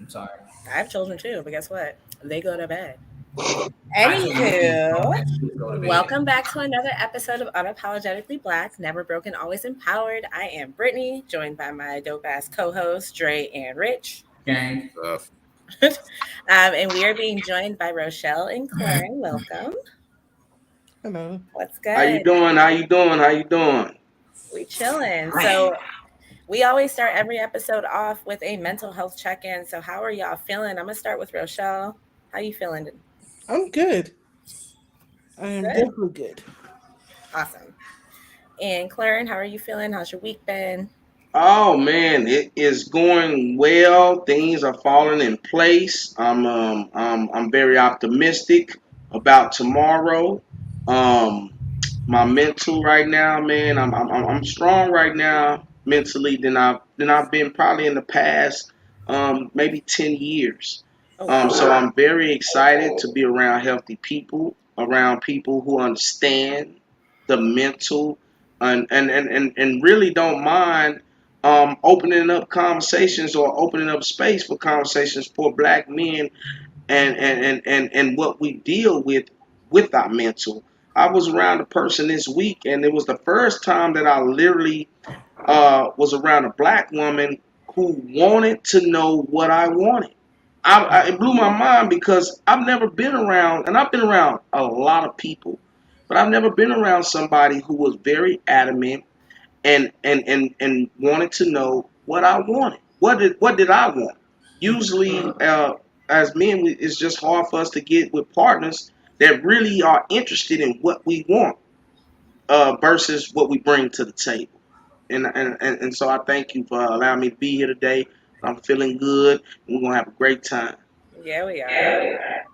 I'm sorry. I have children too, but guess what? They go to bed. I told you Anywho, grown ass kids go to bed. welcome back to another episode of Unapologetically Black, Never Broken, Always Empowered. I am Brittany, joined by my dope ass co hosts, Dre and Rich. Gang. And we are being joined by Rochelle and Claren. Welcome. Hello. What's How you good? doing? How you doing? How you doing? We chilling. Man. So we always start every episode off with a mental health check-in. So how are y'all feeling? I'm gonna start with Rochelle. How you feeling? I'm good. I am Good. definitely good. Awesome. And Claren, how are you feeling? How's your week been? Oh man, it is going well. Things are falling in place. I'm very optimistic about tomorrow. Um, my mental right now, man. I'm strong right now mentally than I've been probably in the past maybe 10 years. Oh wow. So I'm very excited to be around healthy people, around people who understand the mental and really don't mind opening up conversations or opening up space for conversations for black men and what we deal with our mental. I was around a person this week, and it was the first time that I literally was around a black woman who wanted to know what I wanted. It blew my mind because I've never been around, and I've been around a lot of people, but I've never been around somebody who was very adamant and wanted to know what I wanted. What did I want? Usually, as men, it's just hard for us to get with partners that really are interested in what we want versus what we bring to the table. And so I thank you for allowing me to be here today. I'm feeling good. And we're gonna have a great time. Yeah, we are.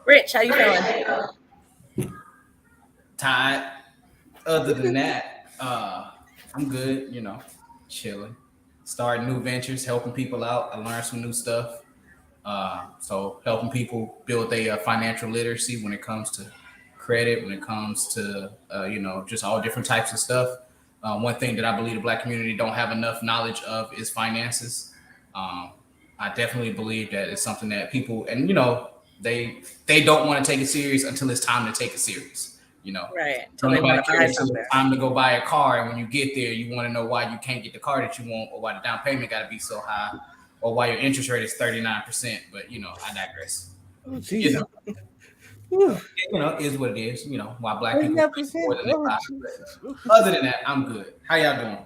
Rich, how you feeling? Tired. Other than that, I'm good, chilling. Starting new ventures, helping people out. I learned some new stuff. So helping people build their financial literacy when it comes to credit, when it comes to just all different types of stuff. One thing that I believe the black community don't have enough knowledge of is finances. Um, I definitely believe that it's something that people and they don't want to take it serious until it's time to take it serious. You know, Right. Until don't they want nobody to care buy until something. it's time to go buy a car, and when you get there, you want to know why you can't get the car that you want, or why the down payment got to be so high, or why your interest rate is 39%. But I digress. Oh, You jeez. know, Whew. is what it is. Why black people make 39%. more than they Oh, probably. Jesus. But other than that, I'm good. How y'all doing?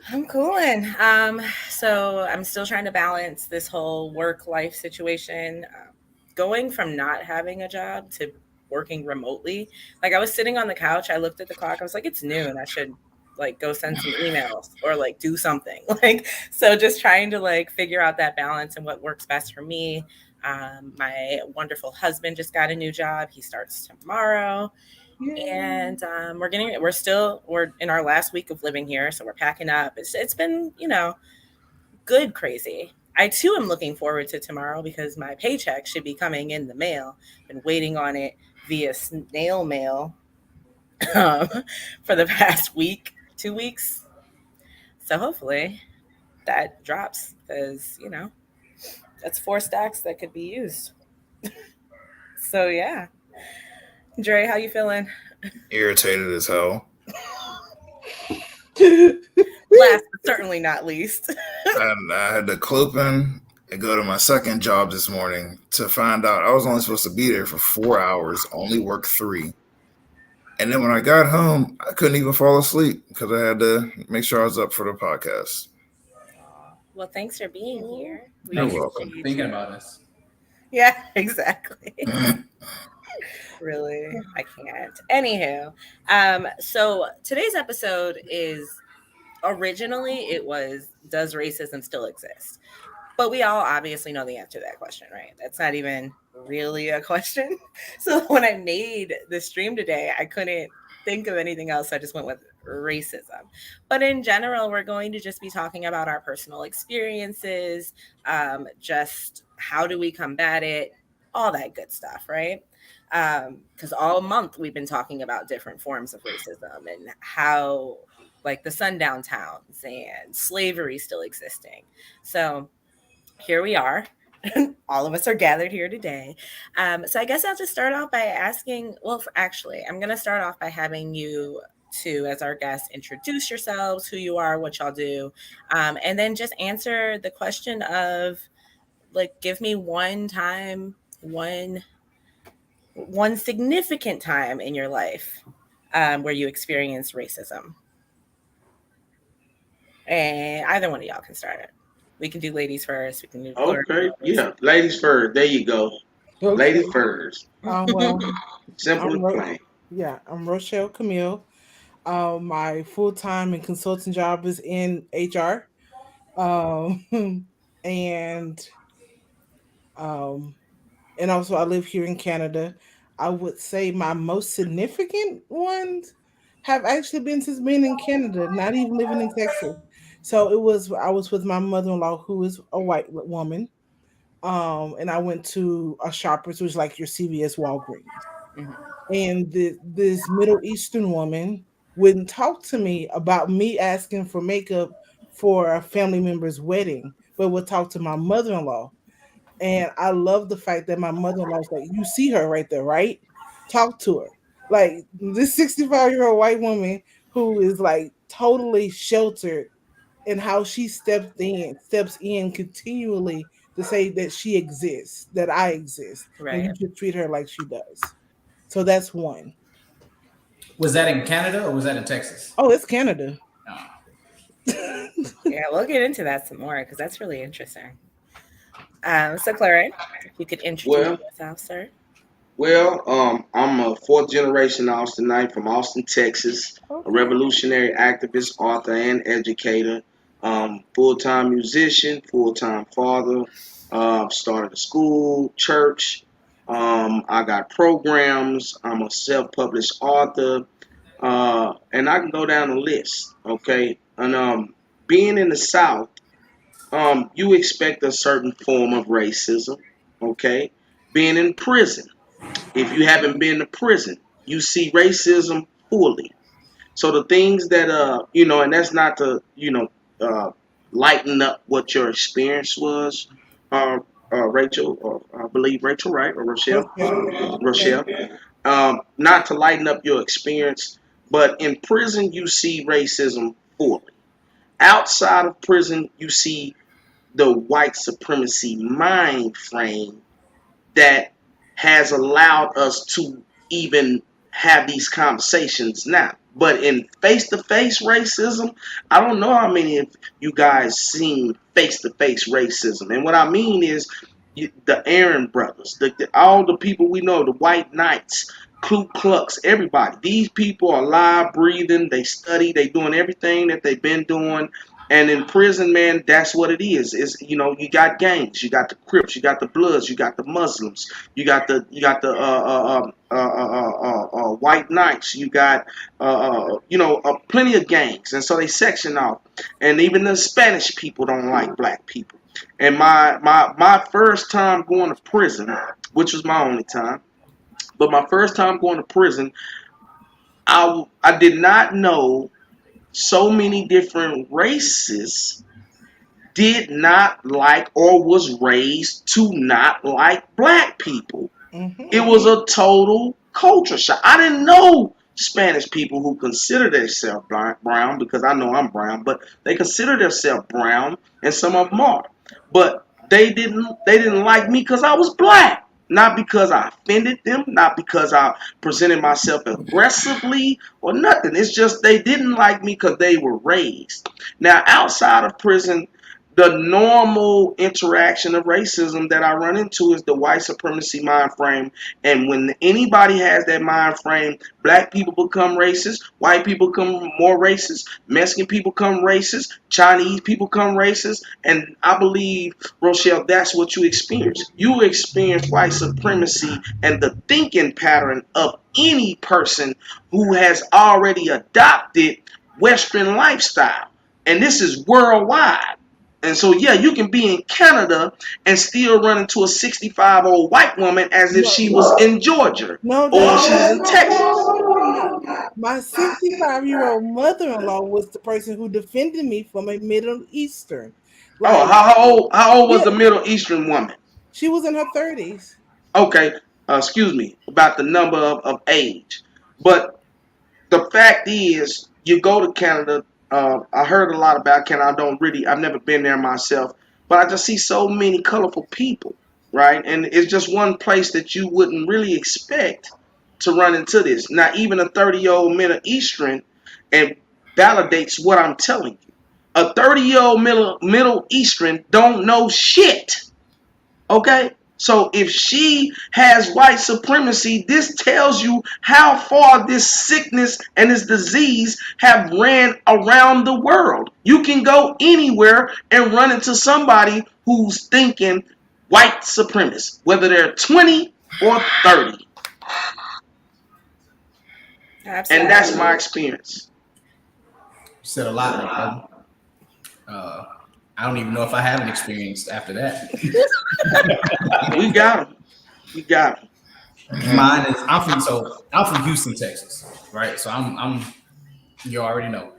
I'm cooling. So I'm still trying to balance this whole work life situation. Going from not having a job to working remotely. Like I was sitting on the couch, I looked at the clock, I was like, it's noon. I should like go send some emails or like do something. Like so just trying to like figure out that balance and what works best for me. My wonderful husband just got a new job. He starts tomorrow. Yay. And we're in our last week of living here, so we're packing up. It's been good crazy. I too am looking forward to tomorrow because my paycheck should be coming in the mail. Been waiting on it via snail mail um, for the past week, 2 weeks. So hopefully that drops because that's 4 stacks that could be used. So yeah, Dre, how you feeling? Irritated as hell. Last but certainly not least. And I had to clopen and go to my second job this morning to find out I was only supposed to be there for 4 hours, only work 3. And then when I got home, I couldn't even fall asleep because I had to make sure I was up for the podcast. Well, thanks for being here. We You're Thank you for welcome. appreciate thinking you. about us. Yeah, exactly. Really, I can't. Anywho, so today's episode is originally it was does racism still exist? But we all obviously know the answer to that question, right? That's not even really a question. So when I made the stream today, I couldn't think of anything else. I just went with racism. But in general, we're going to just be talking about our personal experiences, just how do we combat it, all that good stuff, right? Because all month we've been talking about different forms of racism and how, like, the sundown towns and slavery still existing. So here we are. All of us are gathered here today. So I guess I'll just start off by asking. Well, actually, I'm going to start off by having you two, as our guests, introduce yourselves, who you are, what y'all do, and then just answer the question of, like, give me one time, one significant time in your life where you experienced racism. And either one of y'all can start it. We can do ladies first. We can do plural Okay, first. yeah. Ladies first. There you go. Okay. Ladies first. Well, Simple I'm and plain. I'm Rochelle Camille. My full time and consulting job is in HR. And um, and also I live here in Canada. I would say my most significant ones have actually been since being in Canada, not even living in Texas. So I was with my mother in law who is a white woman. And I went to a Shoppers, which is like your CVS Walgreens. Mhm. And this Middle Eastern woman wouldn't talk to me about me asking for makeup for a family member's wedding, but would talk to my mother in law. And I love the fact that my mother in law's like, you see her right there, right? Talk to her. Like this 65-year-old white woman who is like totally sheltered and how she steps in continually to say that she exists, that I exist, and Right. you should treat her like she does. So that's one. Was that in Canada or was that in Texas? Oh, it's Canada. Oh. Yeah, we'll get into that some more because that's really interesting. So, Clara, if you could introduce Well, yourself, sir. I'm a fourth generation Austinite from Austin, Texas, a Okay. revolutionary activist, author, and educator, full time musician, full time father, started a school, church. I got programs. I'm a self published author, and I can go down the list, okay? And being in the South, you expect a certain form of racism, okay? Being in prison, if you haven't been to prison, you see racism fully. So the things that and that's not to uh, lighten up what your experience was, uh, Rachel, or I believe Rachel, right, or Rochelle, Okay. Okay. Rochelle. Not to lighten up your experience, but in prison you see racism fully. Outside of prison, you see the white supremacy mind frame that has allowed us to even have these conversations now. But in face to face racism, I don't know how many of you guys seen face to face racism. And what I mean is the Aaron brothers, all the people we know, the White Knights, Ku Klux, everybody. These people are alive, breathing, they study, they doing everything that they've been doing. And in prison, man, that's what it is. Is you got gangs, you got the Crips, you got the Bloods, you got the Muslims, you got the White Knights, you got plenty of gangs, and so they section off. And even the Spanish people don't like black people. And my first time going to prison, which was my only time, but my first time going to prison, I did not know so many different races did not like or was raised to not like black people. It Mm-hmm. was a total culture shock. I didn't know Spanish people who consider themselves brown, because I know I'm brown, but they consider themselves brown, and some of them are. But they didn't like me because I was black. Not because I offended them, not because I presented myself aggressively or nothing. It's just they didn't like me because they were raised. Now, outside of prison, the normal interaction of racism that I run into is the white supremacy mind frame. And when anybody has that mind frame, black people become racist, white people become more racist, Mexican people become racist, Chinese people become racist. And I believe, Rochelle, that's what you experience. You experience white supremacy and the thinking pattern of any person who has already adopted Western lifestyle. And this is worldwide. And so, yeah, you can be in Canada and still run into a 65-old white woman as if she No, was in Georgia no, or no, she's in no, no, Texas. no, no, no. My 65-year-old mother in law was the person who defended me from a Middle Eastern. Oh, Like, how old was yeah, the Middle Eastern woman? she was in her 30s. Okay, excuse me about the number of age, but the fact is, you go to Canada. I heard a lot about Canada. I've never been there myself, but I just see so many colorful people, right? And it's just one place that you wouldn't really expect to run into this. Not even a 30-year-old Middle Eastern, and validates what I'm telling you. A 30-year-old Middle Eastern don't know shit. Okay? So if she has white supremacy, this tells you how far this sickness and this disease have ran around the world. You can go anywhere and run into somebody who's thinking white supremacist, whether they're 20 or 30. And that's my Absolutely. experience. You said a lot there, brother. I don't even know if I haven't experienced after that. We got them. We got them. Mine is I'm from Houston, Texas, right? So I'm you already know.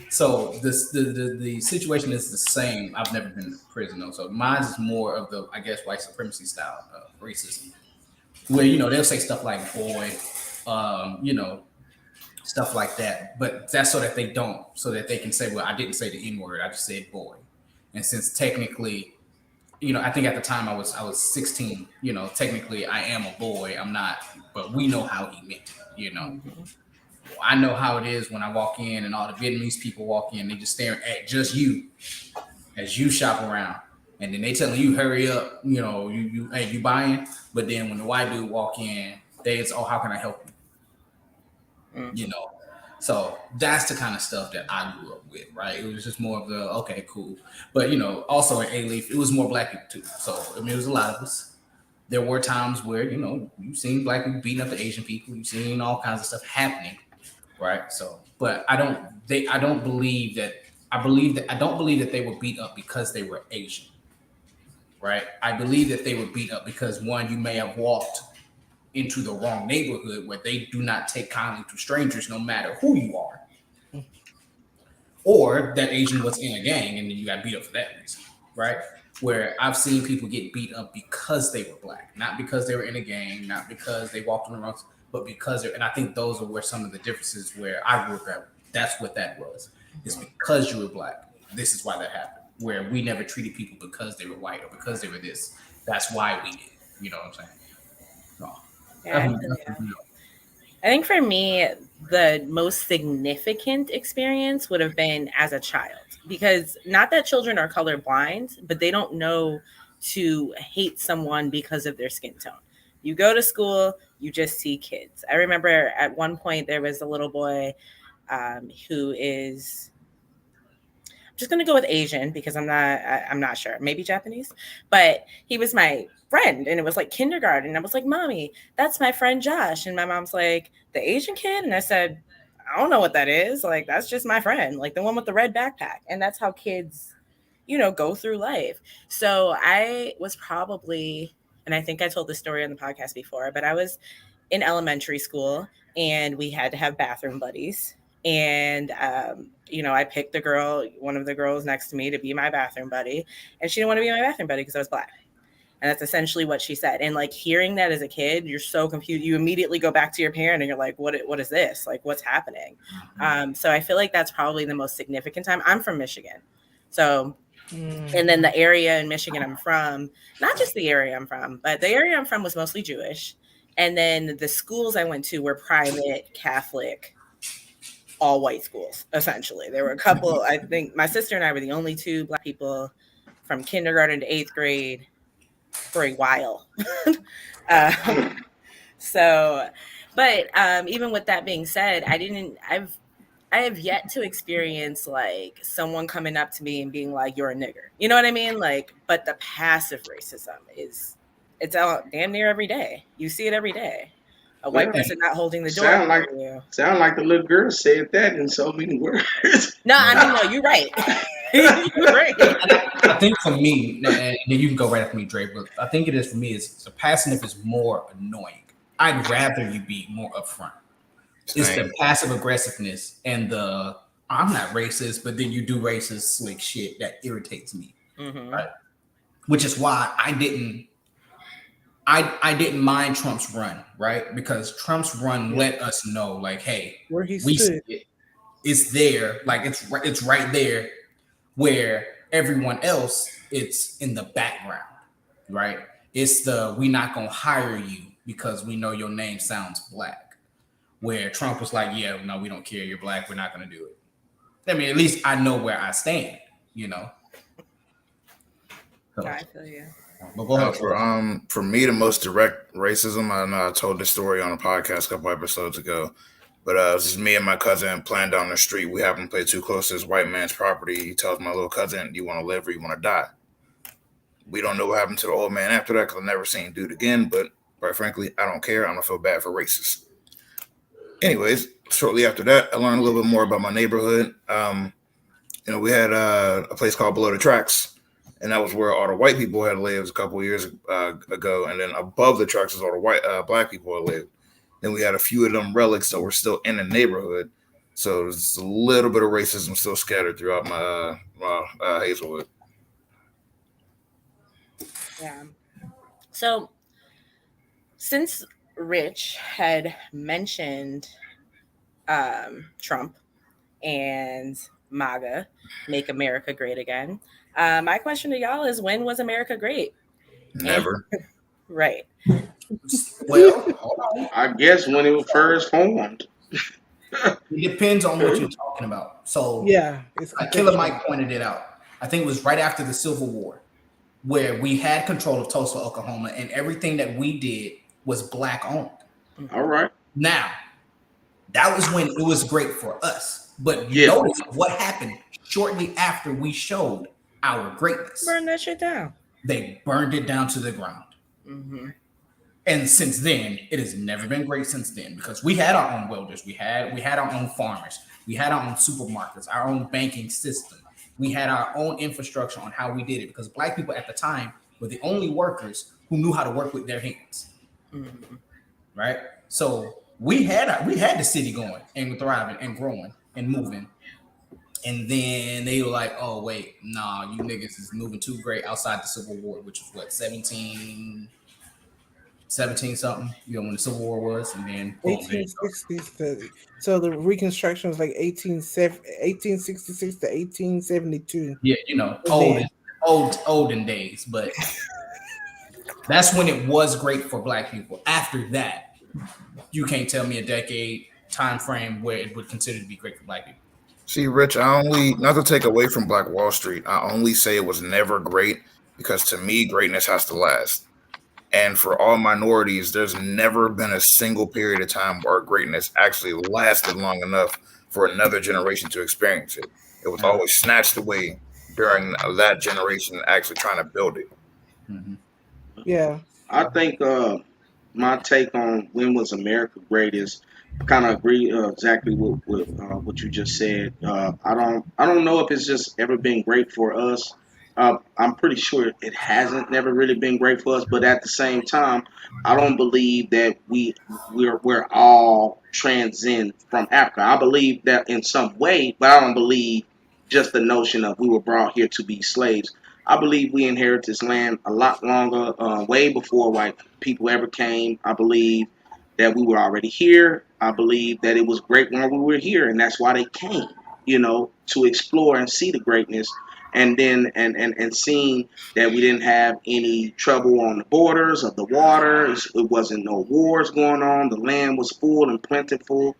So the situation is the same. I've never been to prison though, so mine is more of the I guess white supremacy style of racism, where they'll say stuff like boy, stuff like that, but that's so that they can say, well, I didn't say the N word, I just said boy, and since technically I think at the time I was 16. Technically I am a boy. I'm not, but we know how he meant it. Mhm. I know how it is when I walk in and all the Vietnamese people walk in. They just staring at just you as you shop around, and then they telling you hurry up. Hey, you buying? But then when the white dude walk in, it's how can I help you? You Mhm. know. So that's the kind of stuff that I grew up with, right? It was just more of the okay, cool. But also in A Leaf, it was more black people too. So I mean, it was a lot of us. There were times where you've seen black people beating up the Asian people. You've seen all kinds of stuff happening, right? So, but I don't believe that. I don't believe that they were beat up because they were Asian, right? I believe that they were beat up because one, you may have walked into the wrong neighborhood where they do not take kindly to strangers, no matter who you are, or that Asian was in a gang and then you got beat up for that reason, right? Where I've seen people get beat up because they were black, not because they were in a gang, not because they walked on the wrong, but because they're, and I think those are where some of the differences where I grew up at, that's what that was. It's because you were black. This is why that happened. Where we never treated people because they were white or because they were this. That's why we did. You know what I'm saying? No. Yeah, I Definitely, feel you. definitely. I think for me, the most significant experience would have been as a child, because not that children are colorblind, but they don't know to hate someone because of their skin tone. You go to school, you just see kids. I remember at one point there was a little boy who is just gonna go with Asian because I'm not sure. Maybe Japanese. But he was my friend and it was like kindergarten. And I was like, Mommy, that's my friend Josh. And my mom's like, the Asian kid? And I said, I don't know what that is. Like, that's just my friend, like the one with the red backpack. And that's how kids, go through life. So I was probably, and I think I told this story on the podcast before, but I was in elementary school and we had to have bathroom buddies. And, I picked one of the girls next to me to be my bathroom buddy. And she didn't want to be my bathroom buddy because I was black. And that's essentially what she said. And like hearing that as a kid, you're so confused. You immediately go back to your parent and you're like, what is this? Like, what's happening? So I feel like that's probably the most significant time. I'm from Michigan. So, and then the area in Michigan I'm from, not just the area I'm from, but the area I'm from was mostly Jewish. And then the schools I went to were private, Catholic, all white schools, essentially. There were a couple, I think my sister and I were the only two black people from kindergarten to eighth grade for a while. um, so, but even with that being said, I have yet to experience like someone coming up to me and being like, "You're a nigger." You know what I mean? Like, but the passive racism it's out damn near every day. You see it every day. A white Well, And person not holding the door sound like for you. sound like the little girl said that in so many words. No, I mean, no, you're right. You're right. I think for me, and then you can go right after me, Dre, but I think it is for me is the passive is more annoying. I'd rather you be more upfront. It's the Same. passive aggressiveness and the I'm not racist, but then you do racist slick shit that irritates me. Mm-hmm. right? Which is why I didn't mind Trump's run, right? Because Trump's run Yeah. let us know, like, hey, Where he we see stood. it. It's there, like it's right there, where everyone else it's in the background, right? It's the we not gonna hire you because we know your name sounds black. Where Trump was like, yeah, no, we don't care. You're black. We're not gonna do it. I mean, at least I know where I stand, you know. So, I feel you. but go ahead, Troy. For me, the most direct racism. I know I told this story on a podcast a couple episodes ago, but it was just me and my cousin playing down the street. We happened to play too close to this white man's property. He tells my little cousin, "You want to live or you want to die?" We don't know what happened to the old man after that because I've never seen him do it again. But quite frankly, I don't care. I don't feel bad for racists. Anyways, shortly after that, I learned a little bit more about my neighborhood. We had a place called Below the Tracks, and that was where all the white people had lived a couple of years ago. And then above the tracks is all the white black people had lived. Then we had a few of them relics that were still in the neighborhood. So there's a little bit of racism still scattered throughout my Hazelwood. Yeah. So since Rich had mentioned Trump and MAGA, Make America Great Again, my question to y'all is, when was America great? Never. Right. Well, I guess when it was first formed. it depends on what you're talking about. So, Yeah, it's like Killer contextual. Mike pointed it out. I think it was right after the Civil War, where we had control of Tulsa, Oklahoma, and everything that we did was black owned. All right. Now, that was when it was great for us. But you Yeah. notice what happened shortly after we showed our greatness. Burn that shit down. They burned it down to the ground. Mm-hmm. And since then, it has never been great since then because we had our own welders, we had our own farmers, we had our own supermarkets, our own banking system, we had our own infrastructure on how we did it because black people at the time were the only workers who knew how to work with their hands, right? So we had the city going and thriving and growing and moving, and then they were like, "Oh wait, nah, you niggas is moving too great outside the Civil War, which was what 17 something, when the Civil War was, and then boom, there you go. 1860s. So the Reconstruction was like 1866 to 1872. Yeah, olden days, but that's when it was great for black people. After that, you can't tell me a decade time frame where it would consider to be great for black people. See, Rich, not to take away from Black Wall Street, I only say it was never great because to me, greatness has to last. And for all minorities, there's never been a single period of time where greatness actually lasted long enough for another generation to experience it. It was always snatched away during that generation actually trying to build it. Mm-hmm. Yeah. I think my take on when was America great is kind of agree exactly with what you just said. I don't know if it's just ever been great for us. I'm pretty sure it hasn't never really been great for us, but at the same time, I don't believe that we're all transcend from Africa. I believe that in some way, but I don't believe just the notion of we were brought here to be slaves. I believe we inherited this land a lot longer, way before white people ever came. I believe that we were already here. I believe that it was great when we were here, and that's why they came, to explore and see the greatness, and then and seeing that we didn't have any trouble on the borders of the water. It wasn't no wars going on. The land was full and plentiful.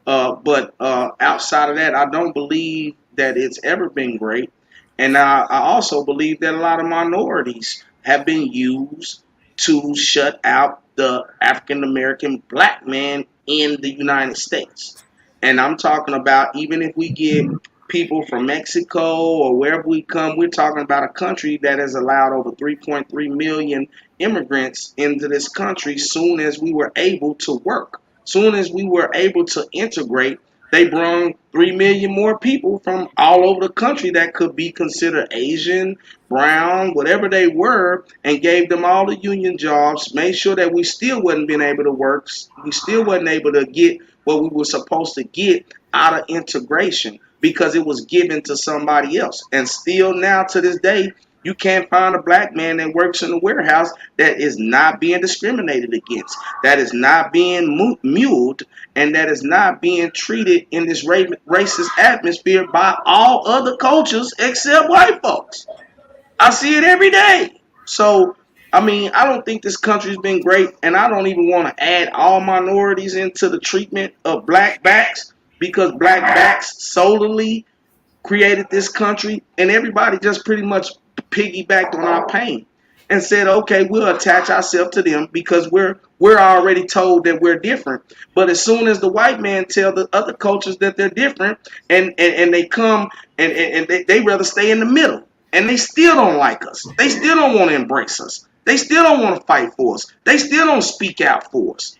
But outside of that, I don't believe that it's ever been great. And I also believe that a lot of minorities have been used to shut out the African American black man in the United States. And I'm talking about even if we get people from Mexico or wherever we come, we're talking about a country that has allowed over 3.3 million immigrants into this country soon as we were able to work. Soon as we were able to integrate, they brought 3 million more people from all over the country that could be considered Asian, brown, whatever they were, and gave them all the union jobs, made sure that we still wasn't being able to work. We still wasn't able to get what we were supposed to get out of integration because it was given to somebody else. And still now to this day, You can't find a black man that works in a warehouse that is not being discriminated against, that is not being muled, and that is not being treated in this racist atmosphere by all other cultures except white folks. I see it every day. So, I mean, I don't think this country's been great, and I don't even want to add all minorities into the treatment of black backs because black backs solely created this country, and everybody just pretty much piggybacked on our pain and said, "Okay, we'll attach ourselves to them because we're already told that we're different." But as soon as the white man tell the other cultures that they're different, and they come and they rather stay in the middle, and they still don't like us. They still don't want to embrace us. They still don't want to fight for us. They still don't speak out for us.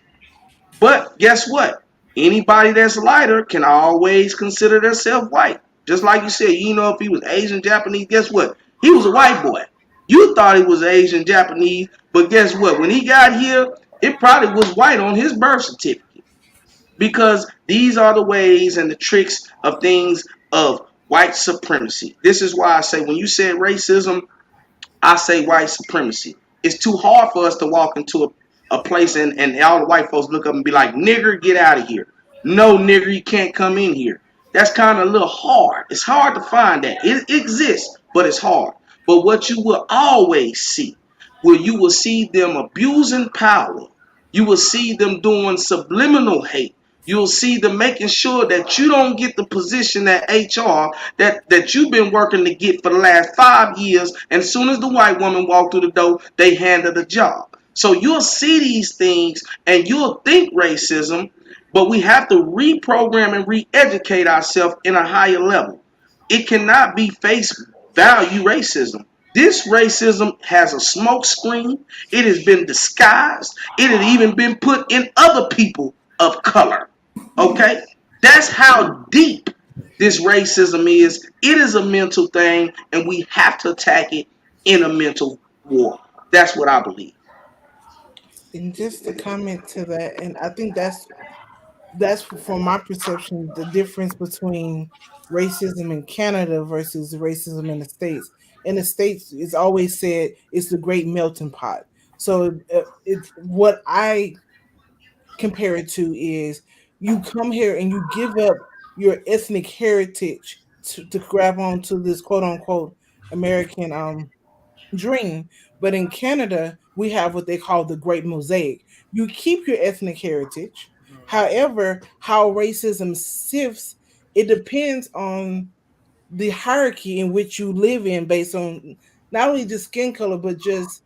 But guess what? Anybody that's lighter can always consider themselves white. Just like you said, you know, if he was Asian, Japanese, guess what? He was a white boy. You thought he was Asian, Japanese, but guess what? When he got here, it probably was white on his birth certificate. Because these are the ways and the tricks of things of white supremacy. This is why I say when you said racism, I say white supremacy. It's too hard for us to walk into a place and all the white folks look up and be like, nigger, get out of here. No, nigger, you can't come in here. That's kind of a little hard. It's hard to find that. It exists, but it's hard. But what you will always see, where you will see them abusing power, you will see them doing subliminal hate. You'll see them making sure that you don't get the position at HR that you've been working to get for the last 5 years. And as soon as the white woman walked through the door, they hand her the job. So you'll see these things and you'll think racism, but we have to reprogram and re-educate ourselves in a higher level. It cannot be face value racism. This racism has a smoke screen. It has been disguised. It has even been put in other people of color. Okay? That's how deep this racism is. It is a mental thing, and we have to attack it in a mental war. That's what I believe. And just to comment to that, and I think that's from my perception the difference between racism in Canada versus racism in the States. In the States, it's always said it's the great melting pot. So it's what I compare it to is you come here and you give up your ethnic heritage to grab onto this quote unquote American dream. But in Canada, we have what they call the Great Mosaic. You keep your ethnic heritage. However, how racism sifts, it depends on the hierarchy in which you live in based on not only just skin color, but just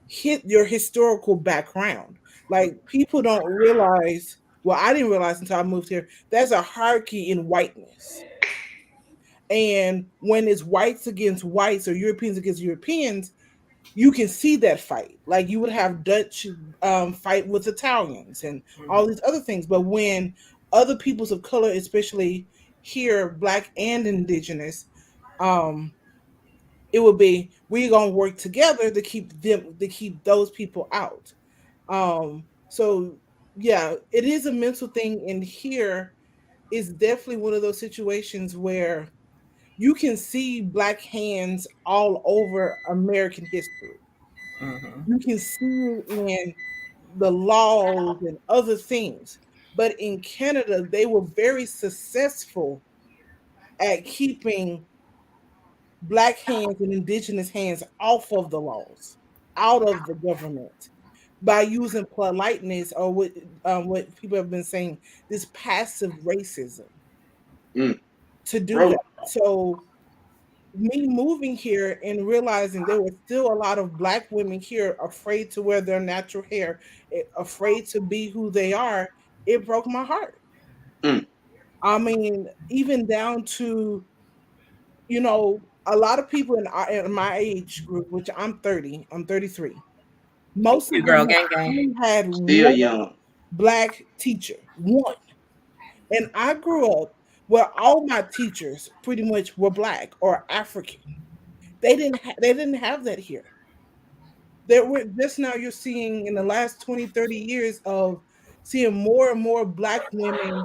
hit your historical background. Like people don't realize, well, I didn't realize until I moved here, there's a hierarchy in whiteness. And when it's whites against whites or Europeans against Europeans, you can see that fight. Like you would have Dutch fight with Italians and all these other things. But when other peoples of color, especially here, black and indigenous, um, it would be we're gonna work together to keep those people out. So yeah, it is a mental thing, and here is definitely one of those situations where you can see black hands all over American history. Mm-hmm. You can see it in the laws and other things. But in Canada, they were very successful at keeping black hands and indigenous hands off of the laws, out of the government, by using politeness or what people have been saying, this passive racism Mm. to do Bro, that. So me moving here and realizing there were still a lot of black women here afraid to wear their natural hair, afraid to be who they are, it broke my heart. mm. I mean, even down to, a lot of people in my age group, which I'm 30, I'm 33. Most You of them girl, have gang, gang. only had Still one young. black teacher, one. And I grew up where all my teachers pretty much were black or African. They didn't have that here. There were just now you're seeing in the last 20, 30 years of seeing more and more black women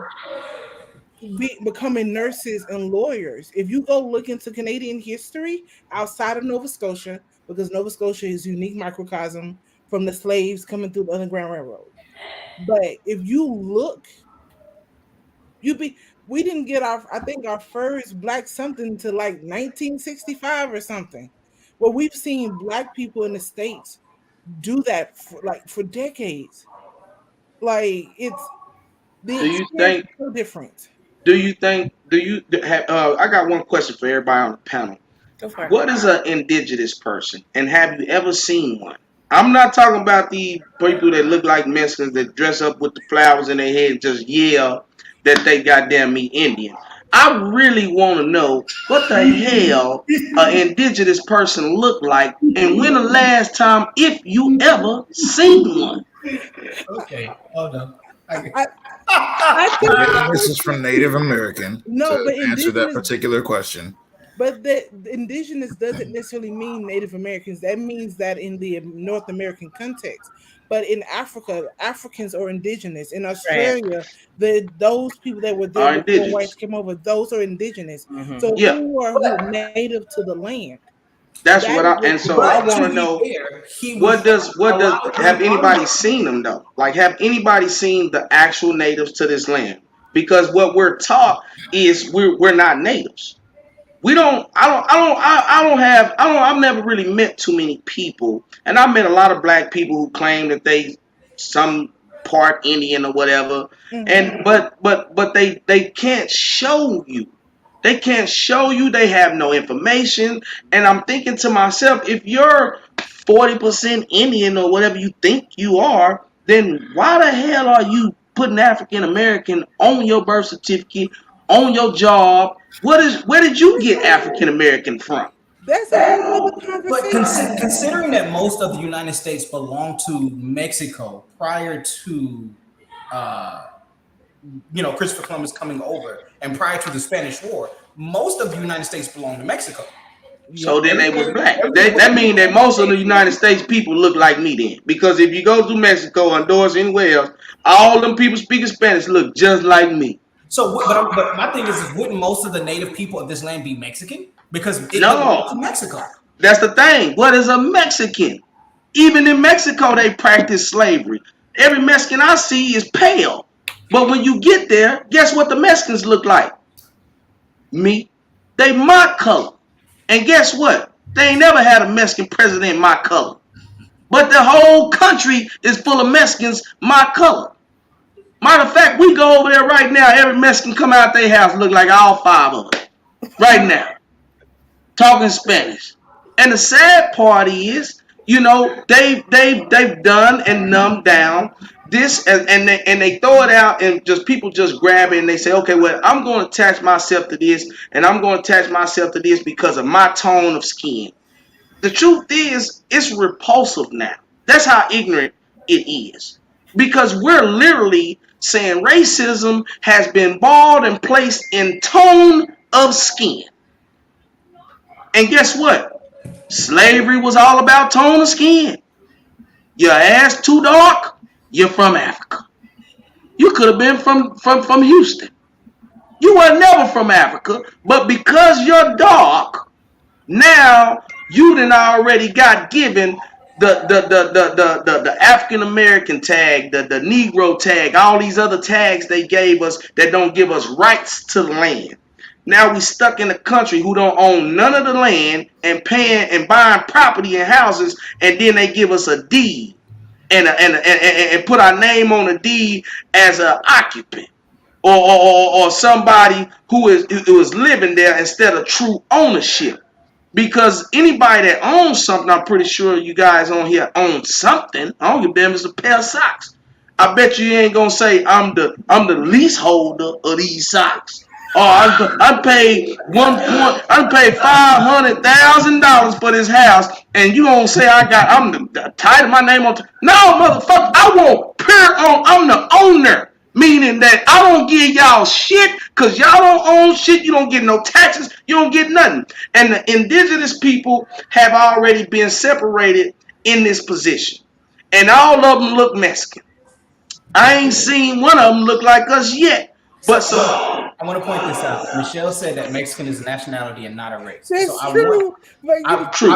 becoming nurses and lawyers. If you go look into Canadian history outside of Nova Scotia, because Nova Scotia is a unique microcosm from the slaves coming through the Underground Railroad. But if you look, you be we didn't get our I think our first black something to like 1965 or something. Well, we've seen black people in the states do that for decades. Like it's the Do you experience think? is so different. Do you think? Do you have? I got one question for everybody on the panel. Go for it. What is an indigenous person, and have you ever seen one? I'm not talking about the people that look like Mexicans that dress up with the flowers in their head and just yell that they goddamn me Indian. I really want to know what the hell an indigenous person look like, and when the last time, if you ever seen one. Okay, hold on. I, I think This is from Native American no, to but answer that indigenous, particular question. but the indigenous doesn't necessarily mean Native Americans. That means that in the North American context. But in Africa, Africans are indigenous. In Right. Australia, those people that were there Are before whites indigenous. came over, those are indigenous. Hmm. So Yeah, who native to the land? that's That what is I. what And so I But want to to be know fair, he was what a does lot of have Deuteronomy. anybody seen them though? Like have anybody seen the actual natives to this land? Because what we're taught is we're not natives. We don't I don't have I don't I've never really met too many people, and I've met a lot of black people who claim that they some part Indian or whatever, Mhm. and but they can't show you. They can't show you. They have no information. And I'm thinking to myself, if you're 40% Indian or whatever you think you are, then why the hell are you putting African American on your birth certificate, on your job? Where did you get African American from? That's a whole other But conversation. considering that most of the United States belonged to Mexico prior to, uh, Christopher Columbus coming over, and prior to the Spanish War, most of the United States belonged to Mexico. Yep. So then they was black. That Everything means that most of the United States people look like me then. Because if you go to Mexico, Honduras, anywhere else, all them people speaking Spanish look just like me. So, but my thing is, wouldn't most of the native people of this land be Mexican because it belonged to No, Mexico? that's the thing. What is a Mexican? Even in Mexico, they practice slavery. Every Mexican I see is pale. But when you get there, guess what the Mexicans look like? Me. They my color. And guess what? They ain't never had a Mexican president my color. But the whole country is full of Mexicans my color. Matter of fact, we go over there right now. Every Mexican come out their house look like all five of us. Right now. Talking Spanish. And the sad part is, they've done and numbed down this, and they throw it out, and just people just grab it and they say, okay, well, I'm going to attach myself to this, and I'm going to attach myself to this because of my tone of skin. The truth is, it's repulsive now. That's how ignorant it is. Because we're literally saying racism has been balled and placed in tone of skin. And guess what? Slavery was all about tone of skin. Your ass too dark, you're from Africa. You could have been from Houston. You were never from Africa, but because you're dark, now you done already got given the African American tag, the Negro tag, all these other tags they gave us that don't give us rights to the land. Now we stuck in a country who don't own none of the land and paying and buying property and houses, and then they give us a deed and put our name on a deed as an occupant or somebody who is living there instead of true ownership. Because anybody that owns something, I'm pretty sure you guys on here own something. I don't give a damn if it's a pair of socks. I bet you ain't gonna say I'm the leaseholder of these socks. Oh, I paid I paid $500,000 for this house, and you gonna say I'm the title my name on? No, motherfucker, I want pure on. I'm the owner. Meaning that I don't give y'all shit because y'all don't own shit. You don't get no taxes. You don't get nothing. And the indigenous people have already been separated in this position. And all of them look Mexican. I ain't seen one of them look like us yet. So, But so I want to point this out. Michelle said that Mexican is a nationality and not a race. So That's true. But True.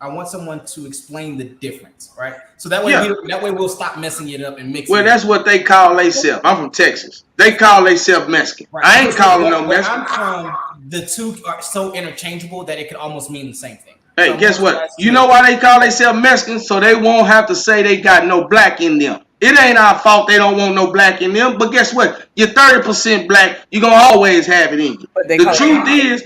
I want someone to explain the difference, right? So that way Yeah. we'll stop messing it up and mixing Well, it up. that's what they call themselves. I'm from Texas. They call themselves Mexican. Right. I ain't Because calling no where Mexican. I'm from, the two are so interchangeable that it could almost mean the same thing. So Hey, I guess want you what? guys You to know why they call themselves Mexicans? So they won't have to say they got no black in them. It ain't our fault they don't want no black in them. But guess what? You're 30% black. You're going to always have it in you. But they The call truth is,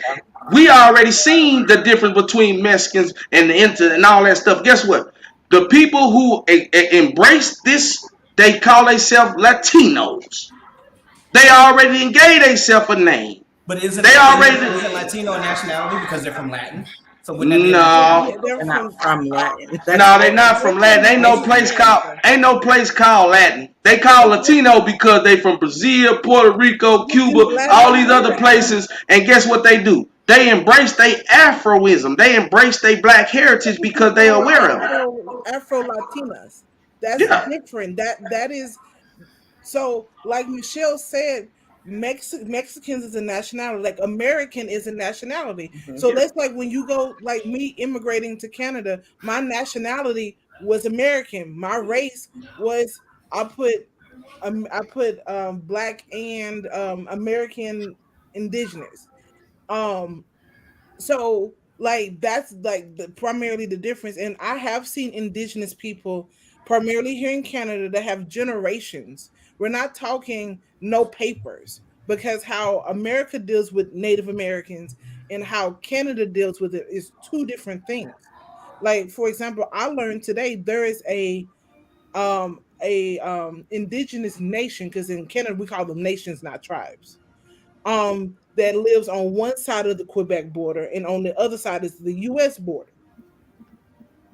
we already seen the difference between Mexicans and the and all that stuff. Guess what? The people who embrace this, they call themselves Latinos. They already gave themselves a name. but They already isn't Latino a nationality because they're from Latin? So wouldn't that be a nationality? no. they're they're not from from Latin. That's No, they not they're from Latin. from Latin America. Ain't no place called Latin. They call Latino because they from Brazil, Puerto Rico, In Cuba, Latin all these other America. places. And guess what they do? They embrace their Afroism. They embrace their black heritage This is because they called aware of it. Afro Latinas. That's Yeah. different. That is so. Like Michelle said, Mexicans is a nationality. Like American is a nationality. Mhm. So Yeah. that's like when you go, like me immigrating to Canada. My nationality was American. My race was I put black and American indigenous. Um, so like that's like primarily the difference, and I have seen indigenous people primarily here in Canada that have generations. We're not talking no papers, because how America deals with Native Americans and how Canada deals with it is two different things. Like for example, I learned today there is a indigenous nation, because in Canada we call them nations, not tribes, that lives on one side of the Quebec border, and on the other side is the US border.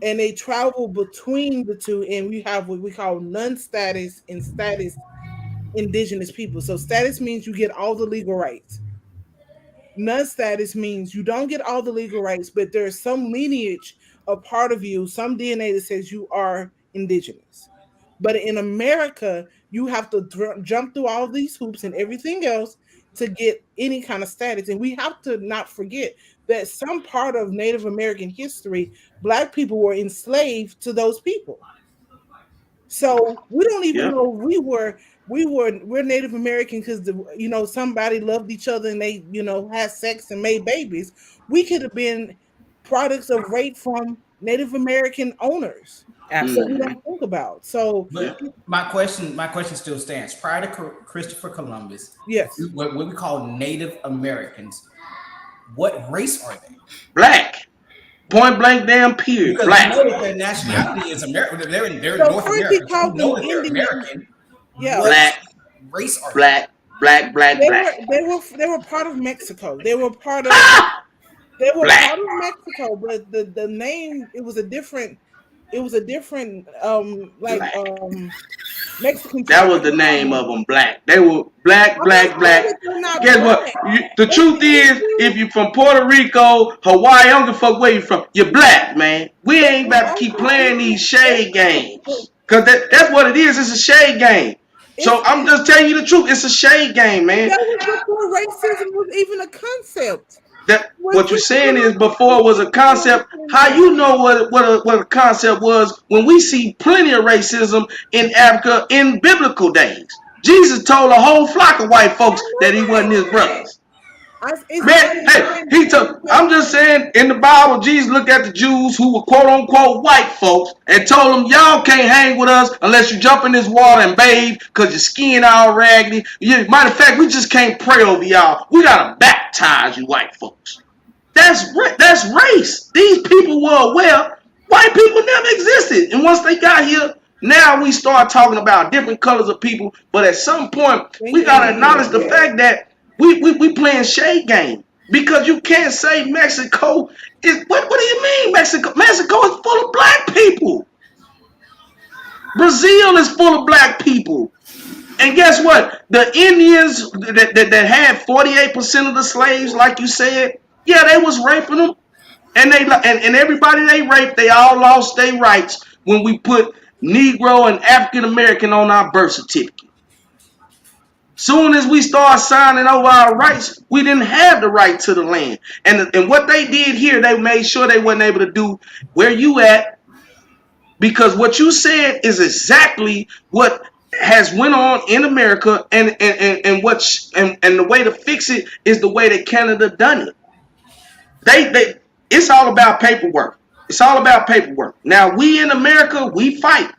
And they travel between the two, and we have what we call non-status and status indigenous people. So status means you get all the legal rights. Non-status means you don't get all the legal rights, but there's some lineage, a part of you, some DNA that says you are indigenous. But in America, you have to jump through all these hoops and everything else to get any kind of status. And we have to not forget that some part of Native American history, Black people were enslaved to those people. So we don't even Yeah. know we're Native American because somebody loved each other and they had sex and made babies. We could have been products of rape from Native American owners that we Absolutely. Mm-hmm. don't think about. So Yeah. But my question still stands. Prior to Christopher Columbus, yes, what we call Native Americans, what race are they? Black. Point blank damn period. Because we Black. know that their nationality is American. They're so North first he American. So we called them know that they're Indian. American. Yeah, What Black. race are they? Black. Black. Black. they Black. were they were part of Mexico. Ah! They were Black. part of Mexico, but the name, it was a different Black. Mexican That tribe was at the the name time. of them. Black. They were black. I'm not Black. saying Black. that they're not Guess what? black. The That's truth the is, if issue. you from Puerto Rico, Hawaii, I don't give a fuck where you from. You're black, man. We But ain't the about to keep only playing these issue that's shade but games. Cause that's what it is. It's a shade game. So it's I'm just telling you the truth. It's a shade game, but man. that was before racism was even a concept. That When what you're Christopher saying is Columbus before was a concept. came How here, you know what a concept was when we see plenty of racism in Africa in biblical days? Jesus told a whole flock of white I folks that he wasn't know his that. brothers. It's Man, not the hey, same he thing took. because I'm just saying, in the Bible, Jesus looked at the Jews who were quote unquote white folks and told them, "Y'all can't hang with us unless you jump in this water and bathe, cause your skin all raggedy. Matter of fact, we just can't pray over y'all. We gotta baptize you, white folks." That's race. These people were aware white people never existed, and once they got here, now we start talking about different colors of people. But at some point, we gotta acknowledge the fact that we playing shade game because you can't say Mexico is. What do you mean Mexico? Mexico is full of black people. Brazil is full of black people. And guess what? The Indians that had 48% of the slaves, like you said, yeah, they was raping them. And everybody they raped, they all lost their rights when we put Negro and African American on our birth certificate. Soon as we start signing over our rights, we didn't have the right to the land. And what they did here, they made sure they wasn't able to do where you at, because what you said is exactly what has went on in America, and the way to fix it is the way that Canada done it. They it's all about paperwork. It's all about paperwork. Now we in America, we fight.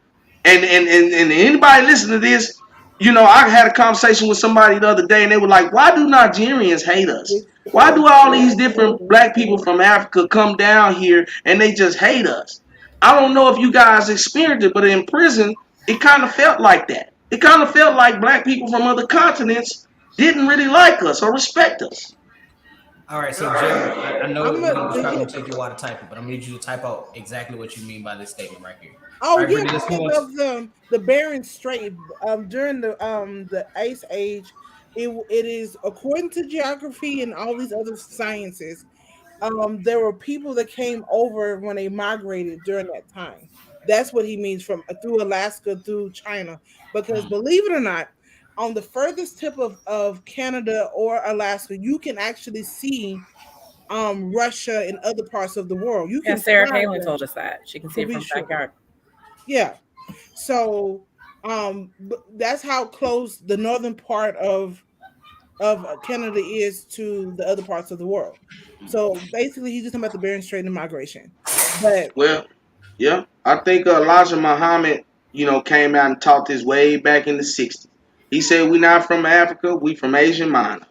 And anybody listen to this, I had a conversation with somebody the other day and they were like, why do Nigerians hate us? Why do all these different black people from Africa come down here and they just hate us? I don't know if you guys experienced it, but in prison, it kind of felt like that. It kind of felt like black people from other continents didn't really like us or respect us. All right, so Jeremy, I know I'm we're a, gonna the try to hit. take you a while to type it, but I'm gonna need you to type out exactly what you mean by this statement right here. All Oh right, yeah, Brittany, let's move on. because of the Bering Strait during the Ice Age, it is according to geography and all these other sciences. There were people that came over when they migrated during that time. That's what he means from through Alaska through China. Because Mm, believe it or not, on the furthest tip of Canada or Alaska, you can actually see Russia and other parts of the world. You Yeah, can Sarah fly Palin there told us that. She can see to it be from the sure. backyard. Yeah. So that's how close the northern part of Canada is to the other parts of the world. So basically, he's just talking about the Bering Strait and migration. But Well, yeah, I think Elijah Muhammad, came out and taught this way back in the '60s. He said we not from Africa, we from Asian Minor.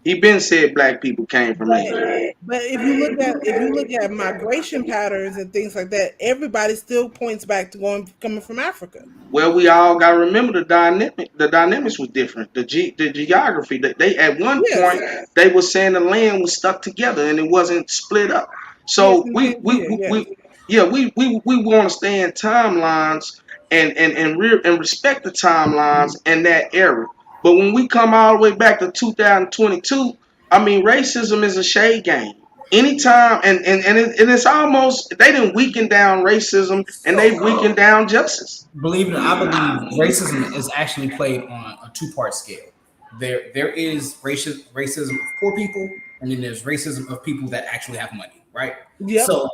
He been said black people came from but Asia. but if you look at migration patterns and things like that, everybody still points back to going coming from Africa. Well, we all got to remember the dynamic. The dynamics was different. The geography. They at one Yes, point they were saying the land was stuck together and it wasn't split up. yes, So in we, Tangier, we, yes, we yeah we want to stay in timelines and respect the timelines in that era. But when we come all the way back to 2022, I mean racism is a shade game. Anytime and it's almost they didn't weaken down racism and they So, weakened down justice. believe it or not, I believe racism is actually played on a two-part scale. There is racism of poor people, and then there's racism of people that actually have money, right? yep, So,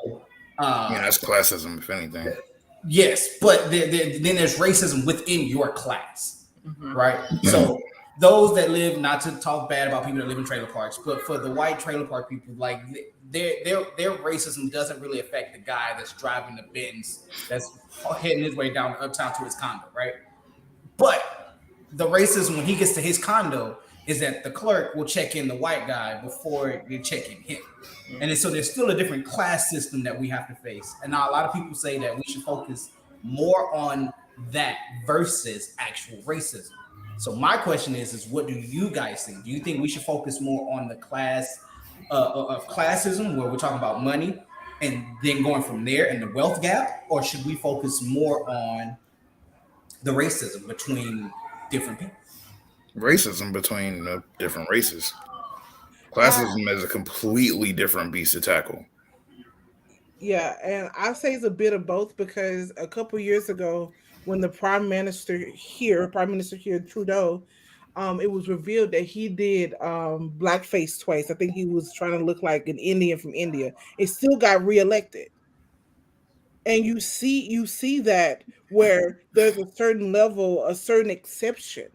I mean, uh, that's classism, if anything. yes, but then there's racism within your class, Hmm. right? So those that live, not to talk bad about people that live in trailer parks, but for the white trailer park people, like their racism doesn't really affect the guy that's driving the Benz that's heading his way down uptown to his condo, right? But the racism when he gets to his condo is that the clerk will check in the white guy before they check in him. And then, so there's still a different class system that we have to face. And now a lot of people say that we should focus more on that versus actual racism. So my question is what do you guys think? Do you think we should focus more on the class of classism, where we're talking about money, and then going from there and the wealth gap, or should we focus more on the racism between different people? Racism between different races. I Classism is a completely different beast to tackle. yeah, and I say it's a bit of both because a couple years ago, when the Prime Minister here, Trudeau, it was revealed that he did blackface twice. I think he was trying to look like an Indian from India. It still got reelected, and you see that where there's a certain level, a certain exception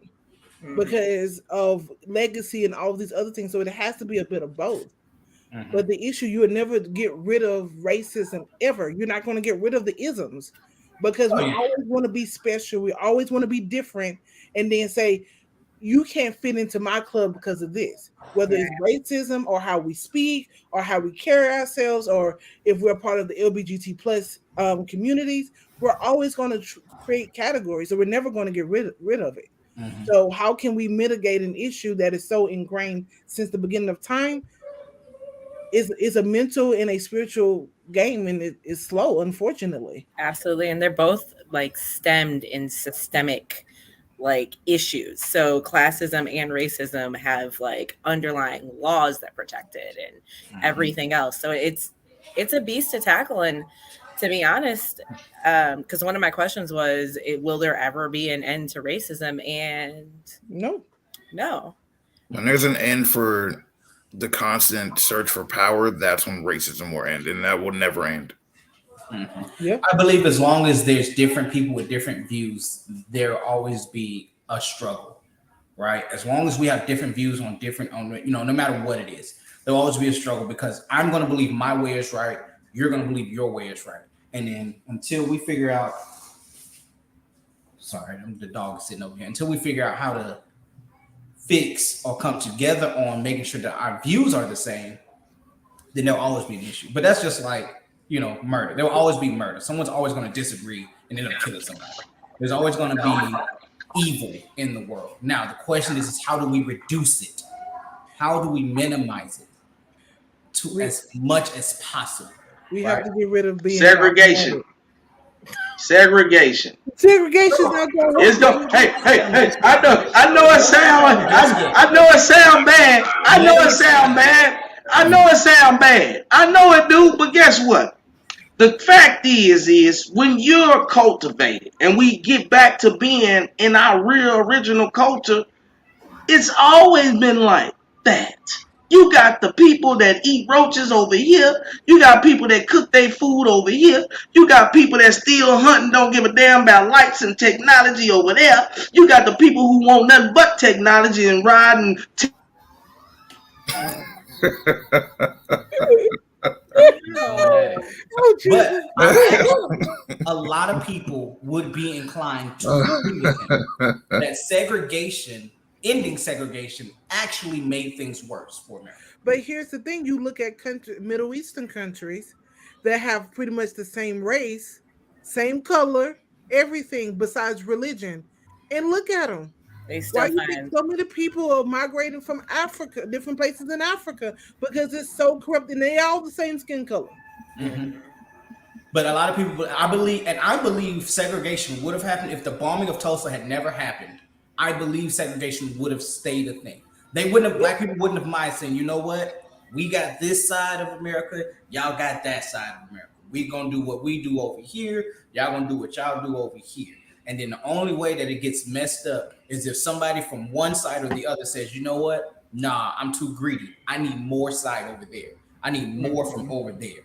Hmm. because of legacy and all these other things. So it has to be a bit of both. Mm-hmm. But the issue, you would never get rid of racism ever. You're not going to get rid of the isms because Oh we yeah. always want to be special. We always want to be different and then say, you can't fit into my club because of this, whether it's racism or how we speak or how we carry ourselves, or if we're part of the LBGT plus communities, we're always going to create categories. So we're never going to get rid of it. Mm-hmm. So how can we mitigate an issue that is so ingrained since the beginning of time? Is a mental and a spiritual game, and it is slow, unfortunately. Absolutely. And they're both like stemmed in systemic like issues. So classism and racism have like underlying laws that protect it and Mm-hmm. everything else. So it's a beast to tackle. And to be honest, because one of my questions was, will there ever be an end to racism? And No. No. When there's an end for the constant search for power, that's when racism will end, and that will never end. Mhm. Yep. I believe as long as there's different people with different views, there'll always be a struggle, right? As long as we have different views on different, on no matter what it is, there'll always be a struggle because I'm going to believe my way is right, you're going to believe your way is right, and then until we figure out, sorry, the dog is sitting over here, until we figure out how to fix or come together on making sure that our views are the same, then there'll always be an issue. But that's just like, murder. There will always be murder. Someone's always going to disagree and end up killing somebody. There's always going to be evil in the world. Now, the question is how do we reduce it? How do we minimize it to We as much as possible? we have Right? to get rid of being Segregation. dogmatic. Segregation. Segregation's not gonna work. It's go. Hey, hey, hey! I know it sound. I know it sound bad. I know it sound bad. I know it sound bad. I know it do. But guess what? The fact is when you're cultivated, and we get back to being in our real original culture, it's always been like that. You got the people that eat roaches over here. You got people that cook their food over here. You got people that still hunt and don't give a damn about lights and technology over there. You got the people who want nothing but technology and ride and Problematic. Oh But Jesus! I actually, a lot of people would be inclined to agree with him that ending segregation, actually made things worse for America. But here's the thing: you look at Middle Eastern countries that have pretty much the same race, same color, everything besides religion, and look at them. They Why still you think find so many people are migrating from Africa, different places in Africa, because it's so corrupt and they all the same skin color. Mhm. But a lot of people, I believe segregation would have happened if the bombing of Tulsa had never happened. I believe segregation would have stayed a thing. Black people wouldn't have mind saying, you know what? We got this side of America, y'all got that side of America. We gonna do what we do over here, y'all gonna do what y'all do over here. And then the only way that it gets messed up is if somebody from one side or the other says, you know what? Nah, I'm too greedy. I need more side over there. I need more from over there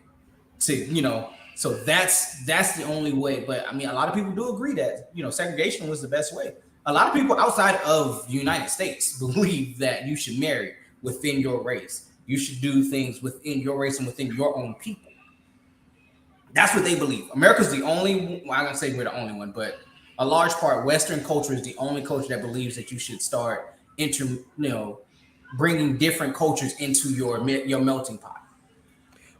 to so that's the only way. But I mean, a lot of people do agree that segregation was the best way. A lot of people outside of the United States believe that you should marry within your race, you should do things within your race and within your own people. That's what they believe. America's the only, well, I'm gonna say we're the only one, but a large part Western culture is the only culture that believes that you should start bringing different cultures into your melting pot.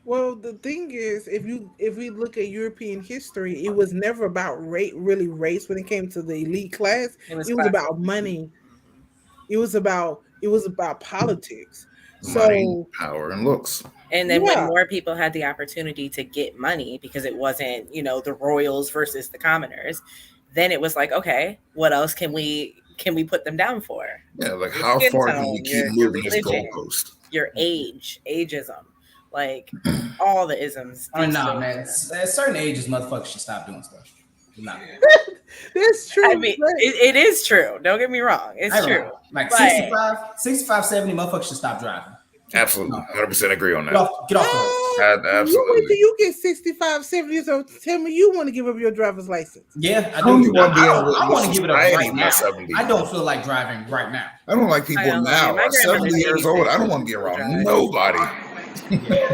Well, the thing is, if we look at European history, it was never about really race when it came to the elite class. it was It was class. about money. It was about politics. Money, So power, and looks. And then when yeah, more people had the opportunity to get money because it wasn't, the royals versus the commoners, then it was like, okay, what else can we put them down for? Yeah, like Your how skin far can we tone, keep your moving this religion, goalpost? your ageism, like all the isms. I mean, These nah, things. man. At certain ages, motherfuckers should stop doing stuff. Nah, that's I true. mean, But it is true. Don't get me wrong. I It's don't true. know. Like But 65, 70, motherfuckers should stop driving. Absolutely, No, 100% agree on get that. off the road. you wait till Absolutely. you get 65, 70 years old to tell me you want to give up your driver's license. Yeah, I I don't do. want to be I in want to give it up society right by now. 70. I don't feel like driving right now. I don't like I people don't know, man. now. My At 70 grandmother's years old, 86 I don't and want she to be still around drives. nobody. Yeah.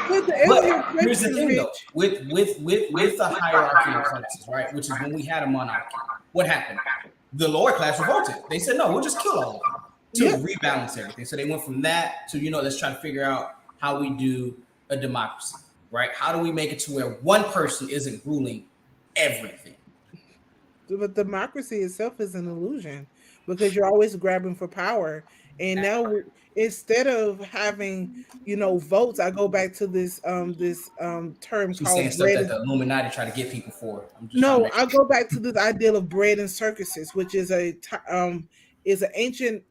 But to But answer your here's the question, thing, though, Rich, with the hierarchy and classes, right? Which is when we had a monarchy. What happened? The lower class revolted. They said, "No, we'll just kill all of them yeah, to rebalance everything." So they went from that to let's try to figure out how we do a democracy, right? How do we make it to where one person isn't ruling everything? but democracy itself is an illusion because you're always grabbing for power. And now instead of having, votes, I go back to this term She's saying called stuff bread. that the Illuminati try to get people for. I'm just trying to No, make I sure. go back to this ideal of bread and circuses, which is an ancient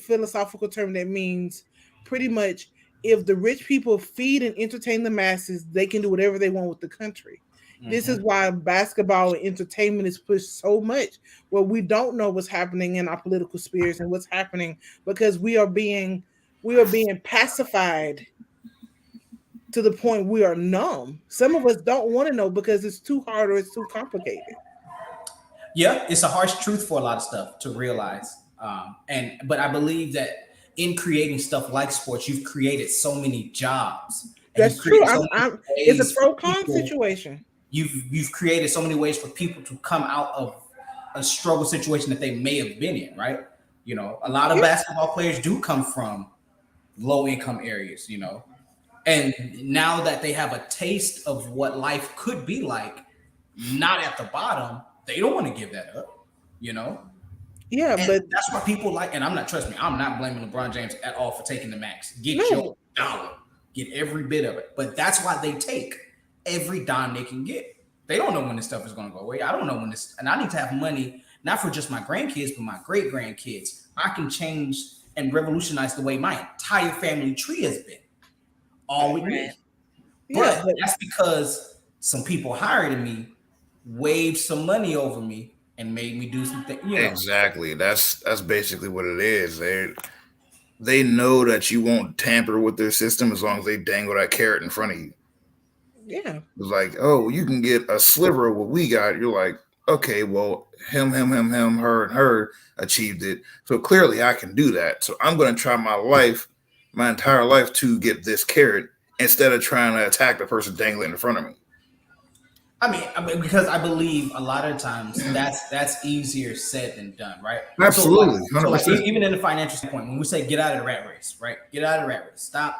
philosophical term that means pretty much if the rich people feed and entertain the masses, they can do whatever they want with the country. This Mm-hmm. is why basketball and entertainment is pushed so much. Where we don't know what's happening in our political spheres and what's happening because we are being pacified to the point we are numb. Some of us don't want to know because it's too hard or it's too complicated. Yeah, it's a harsh truth for a lot of stuff to realize. But I believe that in creating stuff like sports, you've created so many jobs and you've That's true. created so I'm. many I'm. It's a ways for pro con people. situation. You've created so many ways for people to come out of a struggle situation that they may have been in, right? A lot of Yeah. basketball players do come from low income areas, and now that they have a taste of what life could be like, not at the bottom, they don't want to give that up, you know. Yeah, And but that's why people like. And I'm not, trust me, I'm not blaming LeBron James at all for taking the max. Get your no. dollar, get every bit of it. But that's why they take every dime they can get. They don't know when this stuff is going to go away. I don't know when this, and I need to have money not for just my grandkids, but my great grandkids. I can change and revolutionize the way my entire family tree has been, all with me. Right. Yeah, But but that's because some people hired me, waved some money over me, and made me do something. Exactly. That's basically what it is. They know that you won't tamper with their system as long as they dangle that carrot in front of you. yeah, It's like, oh, you can get a sliver of what we got. You're like, okay, well, him, her, and her achieved it. So clearly I can do that. So I'm going to try my entire life to get this carrot instead of trying to attack the person dangling in front of me. I mean, because I believe a lot of times that's easier said than done, right? So like, Absolutely. so like 100%. even in the financial standpoint, when we say get out of the rat race, right? Get out of the rat race. Stop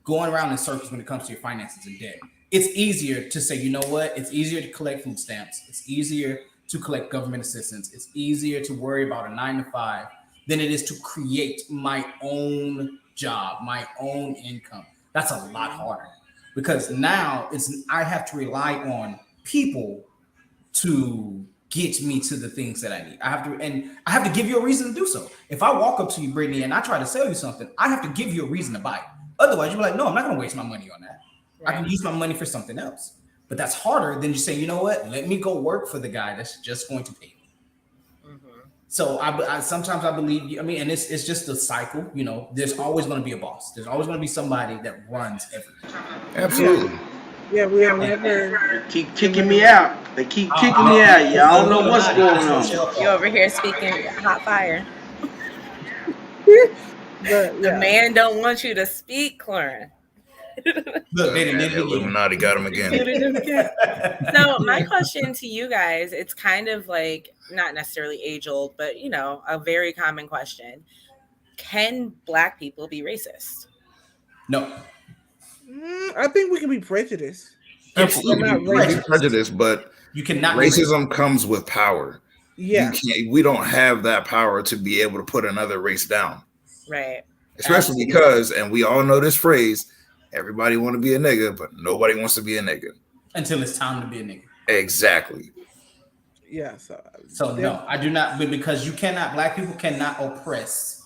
going around in circles when it comes to your finances and debt. It's easier to say, you know what? It's easier to collect food stamps. It's easier to collect government assistance. It's easier to worry about a 9 to 5 than it is to create my own job, my own income. That's a lot harder because now I have to rely on people to get me to the things that I need. I have to give you a reason to do so. If I walk up to you, Brittany, and I try to sell you something, I have to give you a reason to buy it. Otherwise, you're like, no, I'm not going to waste my money on that. I can use my money for something else. But that's harder than just saying, you know what? Let me go work for the guy that's just going to pay me. Mm-hmm. So I sometimes I believe. I mean, and it's just a cycle. There's always going to be a boss. There's always going to be somebody that runs everything. Absolutely. yeah. We have never. They keep kicking me out. They keep kicking me out. Y'all don't know what's going on. You over here speaking hot fire. But The yeah, man don't want you to speak, Clorin. Look, they did Man, it the again. Illuminati got him again. So my question to you guys, it's kind of like not necessarily age old, but a very common question. Can Black people be racist? No. I think we can be prejudiced. Yes, Absolutely. not You can be racist. prejudiced, but you cannot be racist. racism comes with power. Yeah, We don't have that power to be able to put another race down. Right. Especially because, and we all know this phrase, everybody want to be a nigga, but nobody wants to be a nigga. Until it's time to be a nigga. Exactly. yeah. So no, I do not. But because Black people cannot oppress.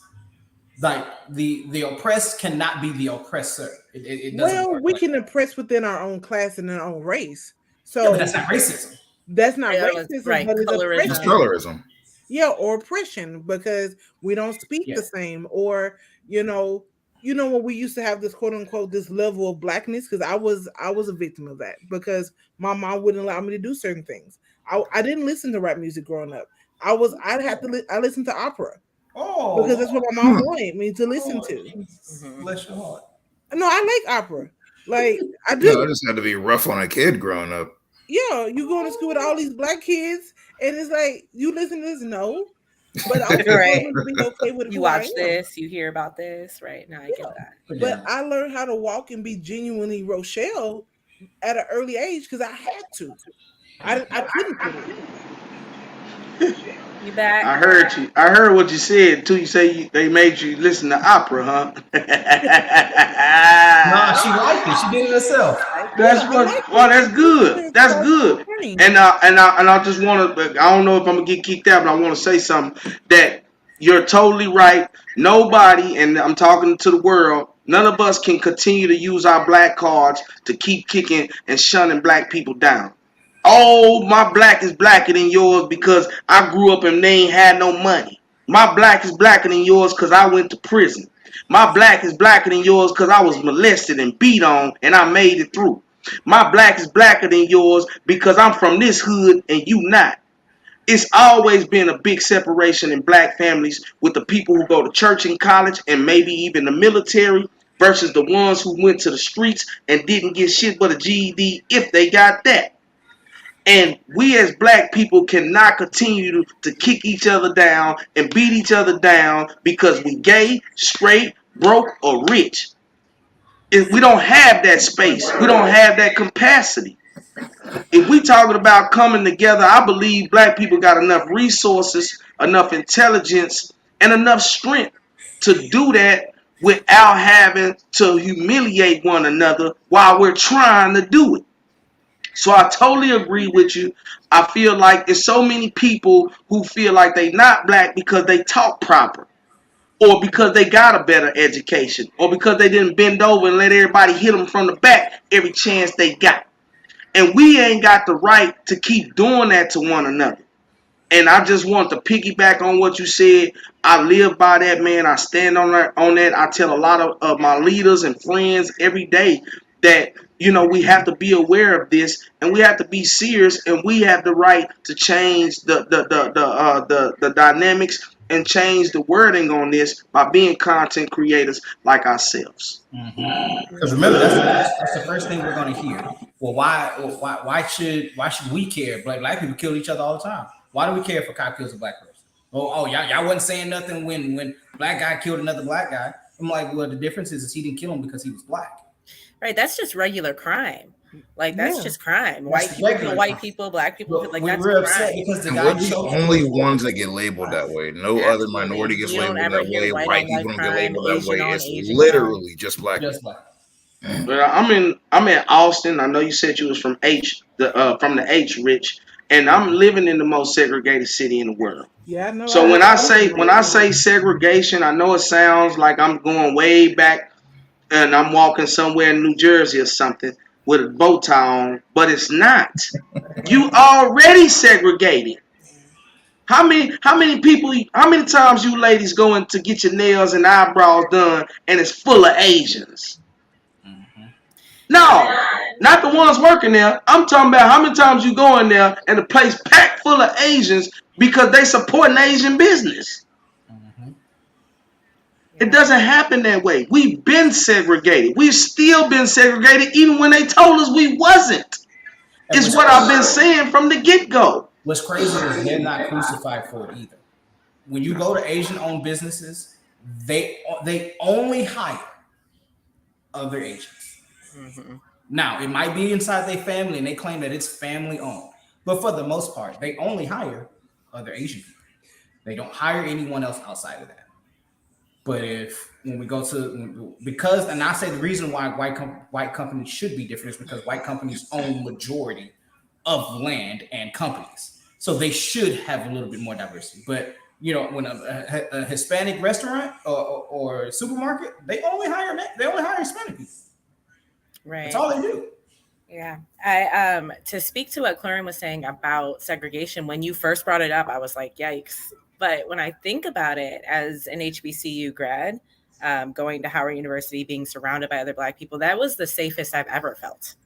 Like the oppressed cannot be the oppressor. It doesn't Well, work we like can oppress within our own class and our own race. that. Yeah, So but that's not racism. that's not Yeah, racism, right, but it's colorism. It's oppression. colorism. Yeah, or oppression because we don't speak Yeah. the same, or when we used to have this quote unquote this level of blackness, because I was a victim of that because my mom wouldn't allow me to do certain things. I didn't listen to rap music growing up. I listened to opera Oh, because that's what my mom wanted me to listen to. Mhm. bless your heart. No, I like opera. Like I No, do. it just had to be rough on a kid growing up. Yeah, you going to school with all these black kids, and it's like you listen to this, no, but also Right. to be okay with You who I watch am. this, you hear about this, right? Now I get that. But I learned how to walk and be genuinely Rochelle at an early age because I had to. I couldn't put it. You back? I heard you. I heard what you said too. You say they made you listen to opera, huh? Nah, she liked it. She did it herself. That's what. Well, that's good. That's good. And I just want to. I don't know if I'm gonna get kicked out, but I want to say something that you're totally right. Nobody, and I'm talking to the world. None of us can continue to use our black cards to keep kicking and shunning black people down. Oh, my black is blacker than yours because I grew up and they ain't had no money. My black is blacker than yours because I went to prison. My black is blacker than yours because I was molested and beat on and I made it through. My black is blacker than yours because I'm from this hood and you not. It's always been a big separation in black families with the people who go to church and college and maybe even the military versus the ones who went to the streets and didn't get shit but a GED if they got that. And we as black people cannot continue to kick each other down and beat each other down because we gay, straight, broke, or rich. We don't have that space. We don't have that capacity. If we talking about coming together, I believe black people got enough resources, enough intelligence, and enough strength to do that without having to humiliate one another while we're trying to do it. So I totally agree with you. I feel like there's so many people who feel like they not black because they talk proper, or because they got a better education, or because they didn't bend over and let everybody hit them from the back every chance they got. And we ain't got the right to keep doing that to one another. And I just want to piggyback on what you said. I live by that, man. I stand on that. I tell a lot of my leaders and friends every day that, we have to be aware of this and we have to be serious and we have the right to change the dynamics and change the wording on this by being content creators like ourselves. Because remember, that's the first thing we're going to hear. Well, why should we care? Black people kill each other all the time. Why do we care if a cop kills a black person? Y'all wasn't saying nothing when black guy killed another black guy. I'm like, well, the difference is he didn't kill him because he was black. Right, that's just regular crime. Like that's just crime. White That's people regular kill white crime. people, black people like that's We're upset crime. because the And guy we're the choked only ones that get labeled that way. No other Absolutely. minority gets You don't labeled ever that hear way. white White on people white don't get crime, labeled that Asian way. on It's Asian crime. literally just black people. just black. But I'm in Austin. I know you said you was from the H, Rich, and I'm living in the most segregated city in the world. Yeah, I know. So when I say segregation, I know it sounds like I'm going way back and I'm walking somewhere in New Jersey or something with a bow tie on, but it's not. You already segregated. How many times you ladies going to get your nails and eyebrows done and it's full of Asians? No, not the ones working there. I'm talking about how many times you go in there and the place packed full of Asians because they support an Asian business. It doesn't happen that way. We've been segregated. We've still been segregated even when they told us we wasn't. It's what I've been saying from the get-go. What's crazy is they're not crucified for it either. When you go to Asian-owned businesses, they only hire other Asians. Now, it might be inside their family, and they claim that it's family-owned. But for the most part, they only hire other Asian people. They don't hire anyone else outside of that. But when we go to and I say the reason why white companies should be different is because white companies own majority of land and companies, so they should have a little bit more diversity. But when a Hispanic restaurant or supermarket, they only hire Hispanic people. Right. That's all they do. Yeah. I to speak to what Clorin was saying about segregation, when you first brought it up, I was like, yikes. But when I think about it as an HBCU grad, going to Howard University, being surrounded by other Black people, that was the safest I've ever felt.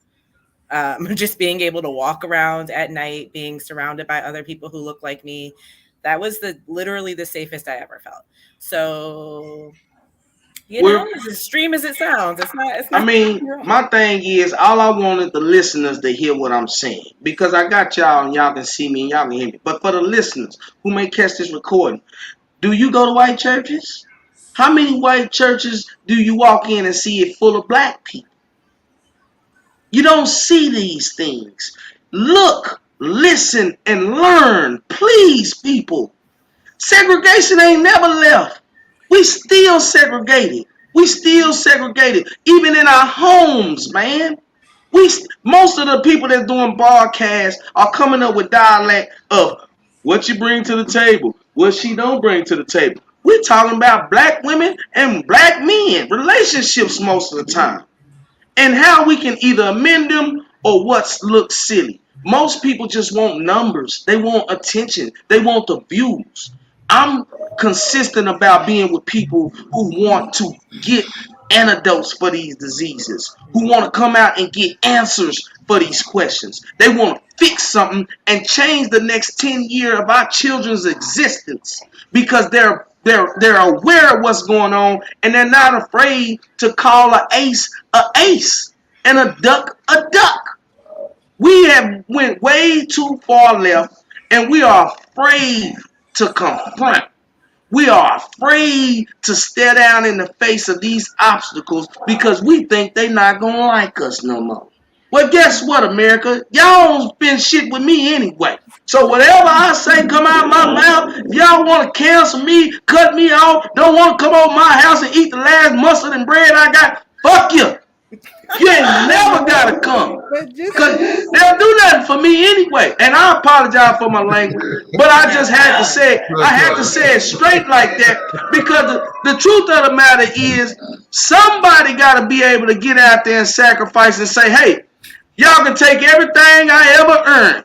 Just being able to walk around at night, being surrounded by other people who look like me, that was literally the safest I ever felt. So, as extreme as it sounds, it's not. I mean, my thing is, all I wanted the listeners to hear what I'm saying. Because I got y'all and y'all can see me and y'all can hear me. But for the listeners who may catch this recording, do you go to white churches? How many white churches do you walk in and see it full of black people? You don't see these things. Look, listen, and learn. Please, people. Segregation ain't never left. We still segregated. Even in our homes, man. Most of the people that's doing broadcasts are coming up with dialect of what you bring to the table, what she don't bring to the table. We're talking about black women and black men, relationships most of the time. And how we can either amend them or what looks silly. Most people just want numbers. They want attention. They want the views. I'm consistent about being with people who want to get antidotes for these diseases, who want to come out and get answers for these questions. They want to fix something and change the next 10 years of our children's existence because they're aware of what's going on and they're not afraid to call a ace and a duck a duck. We have went way too far left and we are afraid to confront. We are afraid to stare down in the face of these obstacles because we think they're not going to like us no more. Well, guess what, America? Y'all don't spend shit with me anyway. So whatever I say come out of my mouth, if y'all want to cancel me, cut me off, don't want to come over my house and eat the last mustard and bread I got, fuck you. You ain't never gotta come. Because they'll do nothing for me anyway. And I apologize for my language. But I just had to say it. I had to say it straight like that. Because the truth of the matter is, somebody gotta be able to get out there and sacrifice and say, hey, y'all can take everything I ever earned.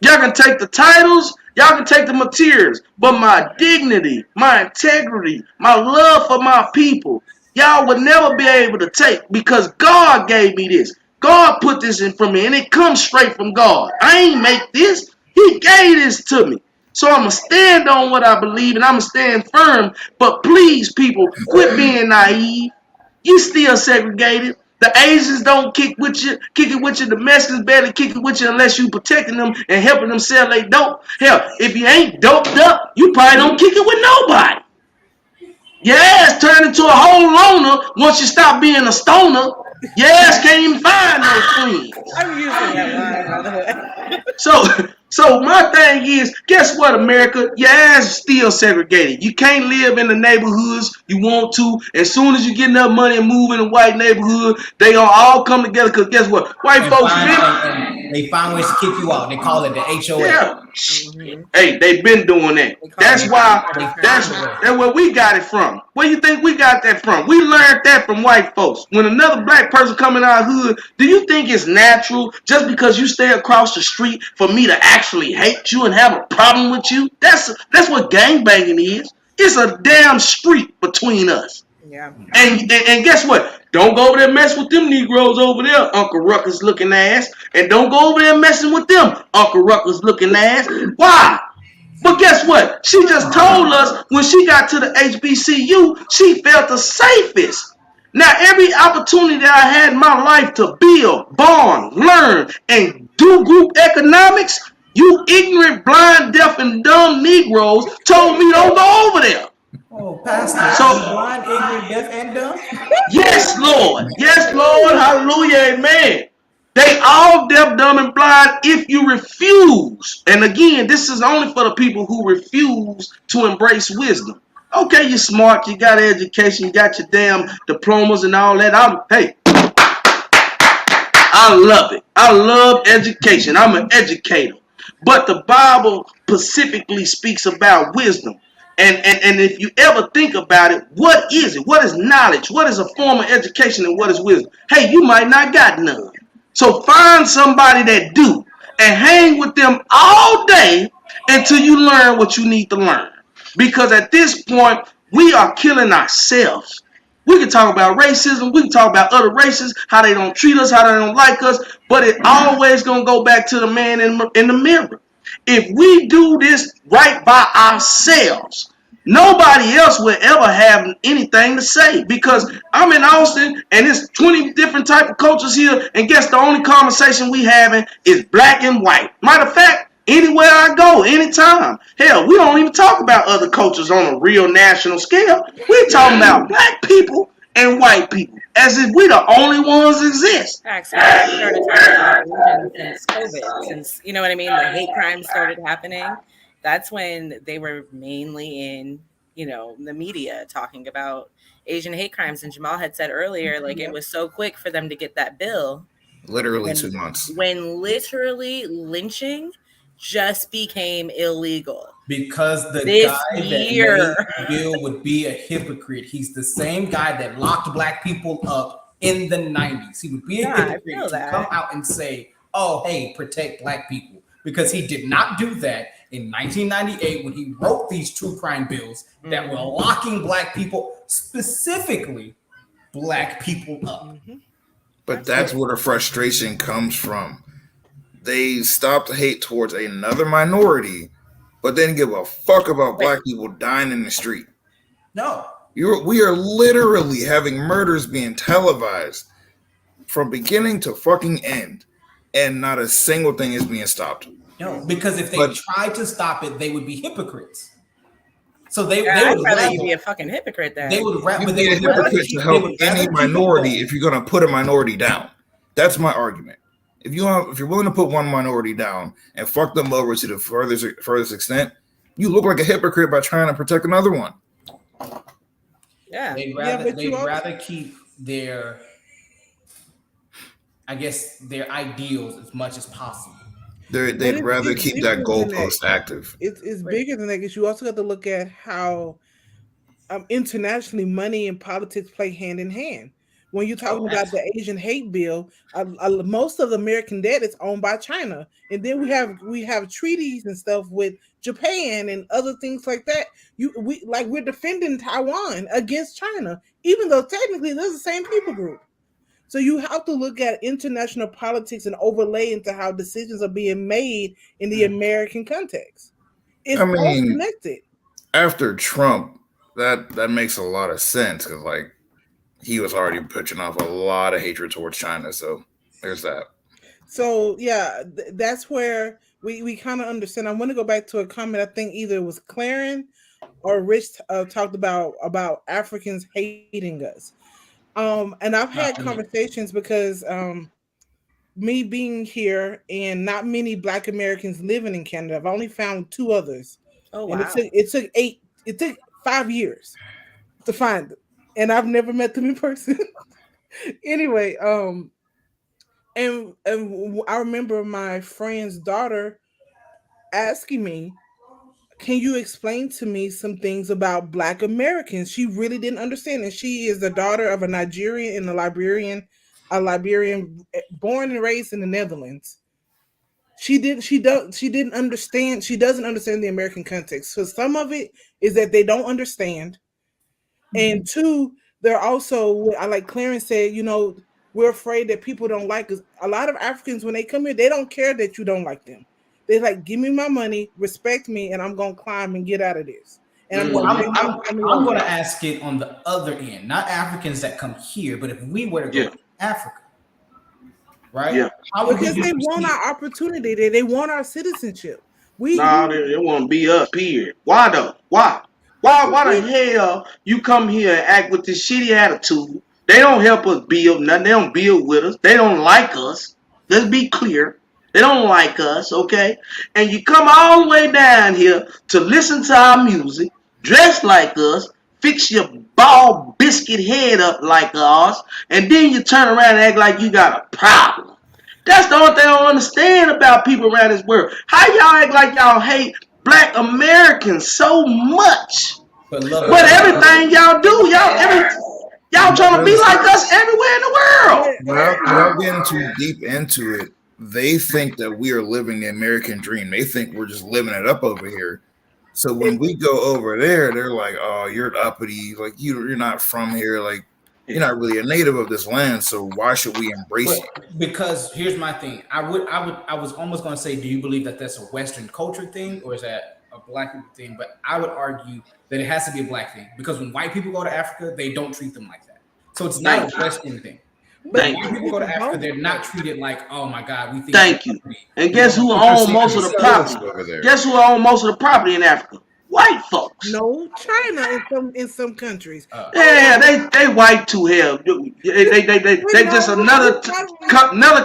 Y'all can take the titles, y'all can take the materials, but my dignity, my integrity, my love for my people, y'all would never be able to take because God gave me this. God put this in for me, and it comes straight from God. I ain't make this. He gave this to me. So I'm going to stand on what I believe, and I'm going to stand firm. But please, people, quit being naive. You still segregated. The Asians don't kick it with you. The Mexicans barely kick it with you unless you protecting them and helping them sell their dope. Hell, if you ain't doped up, you probably don't kick it with nobody. Your ass turned into a whole loner once you stop being a stoner. Your ass can't even find no friends. I'm using that line, by the way. So my thing is, guess what, America? Your ass is still segregated. You can't live in the neighborhoods you want to. As soon as you get enough money and move in a white neighborhood, they gonna all come together. Cause guess what? White folks they find ways to kick you out. They call it the HOA. Yeah. Mm-hmm. Hey, they've been doing that. That's where we got it from. Where you think we got that from? We learned that from white folks. When another black person come in our hood, do you think it's natural just because you stay across the street for me to actually hate you and have a problem with you? That's what gangbanging is. It's a damn street between us. Yeah. And guess what? Don't go over there mess with them Negroes over there, Uncle Ruckus looking ass. And don't go over there messing with them, Uncle Ruckus looking ass. Why? But guess what? She just told us when she got to the HBCU, she felt the safest. Now, every opportunity that I had in my life to build, bond, learn, and do group economics, you ignorant, blind, deaf, and dumb Negroes told me don't go over there. Oh, Pastor, so blind, ignorant, deaf, and dumb? Yes, Lord. Yes, Lord. Hallelujah. Amen. They all deaf, dumb, and blind if you refuse. And again, this is only for the people who refuse to embrace wisdom. Okay, you're smart, you got education, you got your damn diplomas and all that. I love it. I love education. I'm an educator. But the Bible specifically speaks about wisdom. And if you ever think about it, what is it? What is knowledge? What is a form of education and what is wisdom? Hey, you might not got none. So find somebody that do and hang with them all day until you learn what you need to learn. Because at this point, we are killing ourselves. We can talk about racism. We can talk about other races, how they don't treat us, how they don't like us. But it always going to go back to the man in the mirror. If we do this right by ourselves, nobody else will ever have anything to say. Because I'm in Austin and there's 20 different type of cultures here. And guess the only conversation we having is black and white. Matter of fact, anywhere I go, anytime. Hell, we don't even talk about other cultures on a real national scale. We're talking about black people and white people. As if we the only ones exist. Actually, we started talking about Asians since COVID. Since, you know what I mean? The hate crimes started happening. That's when they were mainly in, the media talking about Asian hate crimes. And Jamal had said earlier, it was so quick for them to get that bill. Literally 2 months. When literally lynching just became illegal. Because the guy that made the bill would be a hypocrite. He's the same guy that locked black people up in the 90s. He would be a Yeah, I hypocrite feel to come that. out and say, oh, hey, protect black people. Because he did not do that in 1998 when he wrote these true crime bills that were locking black people, specifically black people, up. But that's where the frustration comes from. They stopped hate towards another minority, but didn't give a fuck about Wait. black people dying in the street. No. We are literally having murders being televised from beginning to fucking end, and not a single thing is being stopped. No, because if they But- tried to stop it, they would be hypocrites. So they I'd would rather you be a rather, fucking hypocrite then. they would rather, You but be they a would rather hypocrite keep, to they help would rather any keep it minority going. if you're going to put a minority down. That's my argument. If you're willing to put one minority down and fuck them over to the furthest extent, you look like a hypocrite by trying to protect another one. Yeah. They'd Yeah, rather, but they'd you also- rather keep their, I guess, their ideals as much as possible. They'd rather keep bigger that than goalpost active. It's bigger than that because you also got to look at how internationally money and politics play hand in hand. When you're talking about the Asian hate bill, most of the American debt is owned by China, and then we have treaties and stuff with Japan and other things like that. We're defending Taiwan against China, even though technically they're the same people group. So you have to look at international politics and overlay into how decisions are being made in the American context. It's all connected. After Trump, that makes a lot of sense because like he was already pushing off a lot of hatred towards China. So there's that. So yeah, that's where we kind of understand. I want to go back to a comment. I think either it was Claren or Rich talked about Africans hating us. And I've had conversations because me being here and not many Black Americans living in Canada. I've only found 2 others. Oh wow. And it took 5 years to find them. And I've never met them in person. Anyway, and I remember my friend's daughter asking me, can you explain to me some things about Black Americans? She really didn't understand. And she is the daughter of a Nigerian and a Liberian born and raised in the Netherlands. She didn't understand. She doesn't understand the American context. So some of it is that they don't understand. And 2, they're also, like Clarence said, we're afraid that people don't like us. A lot of Africans, when they come here, they don't care that you don't like them. They're like, give me my money, respect me, and I'm going to climb and get out of this. And I'm going to ask it on the other end, not Africans that come here, but if we were to go to Africa, right? Yeah. Because they want our opportunity. They want our citizenship. They want to be up here. Why though? Why the hell you come here and act with this shitty attitude? They don't help us build nothing. They don't build with us. They don't like us. Let's be clear. They don't like us, okay? And you come all the way down here to listen to our music, dress like us, fix your bald biscuit head up like us, and then you turn around and act like you got a problem. That's the only thing I don't understand about people around this world. How y'all act like y'all hate Black Americans so much? But everything y'all do, y'all trying to be like us everywhere in the world. Without getting too deep into it, they think that we are living the American dream. They think we're just living it up over here. So when we go over there, they're like, "Oh, you're uppity. Like you're not from here. Like you're not really a native of this land. So why should we embrace you?" Because here's my thing. I was almost going to say, do you believe that that's a Western culture thing or is that a Black people thing? But I would argue that it has to be a Black thing because when white people go to Africa, they don't treat them like that. So it's not a Western thing. When people go to Africa, they're not treated like, oh my God, we think. Thank you. And guess who owns most of the property? Guess who owns most of the property in Africa? White folks. No, China in some countries. Yeah, they white too. Hell, they just another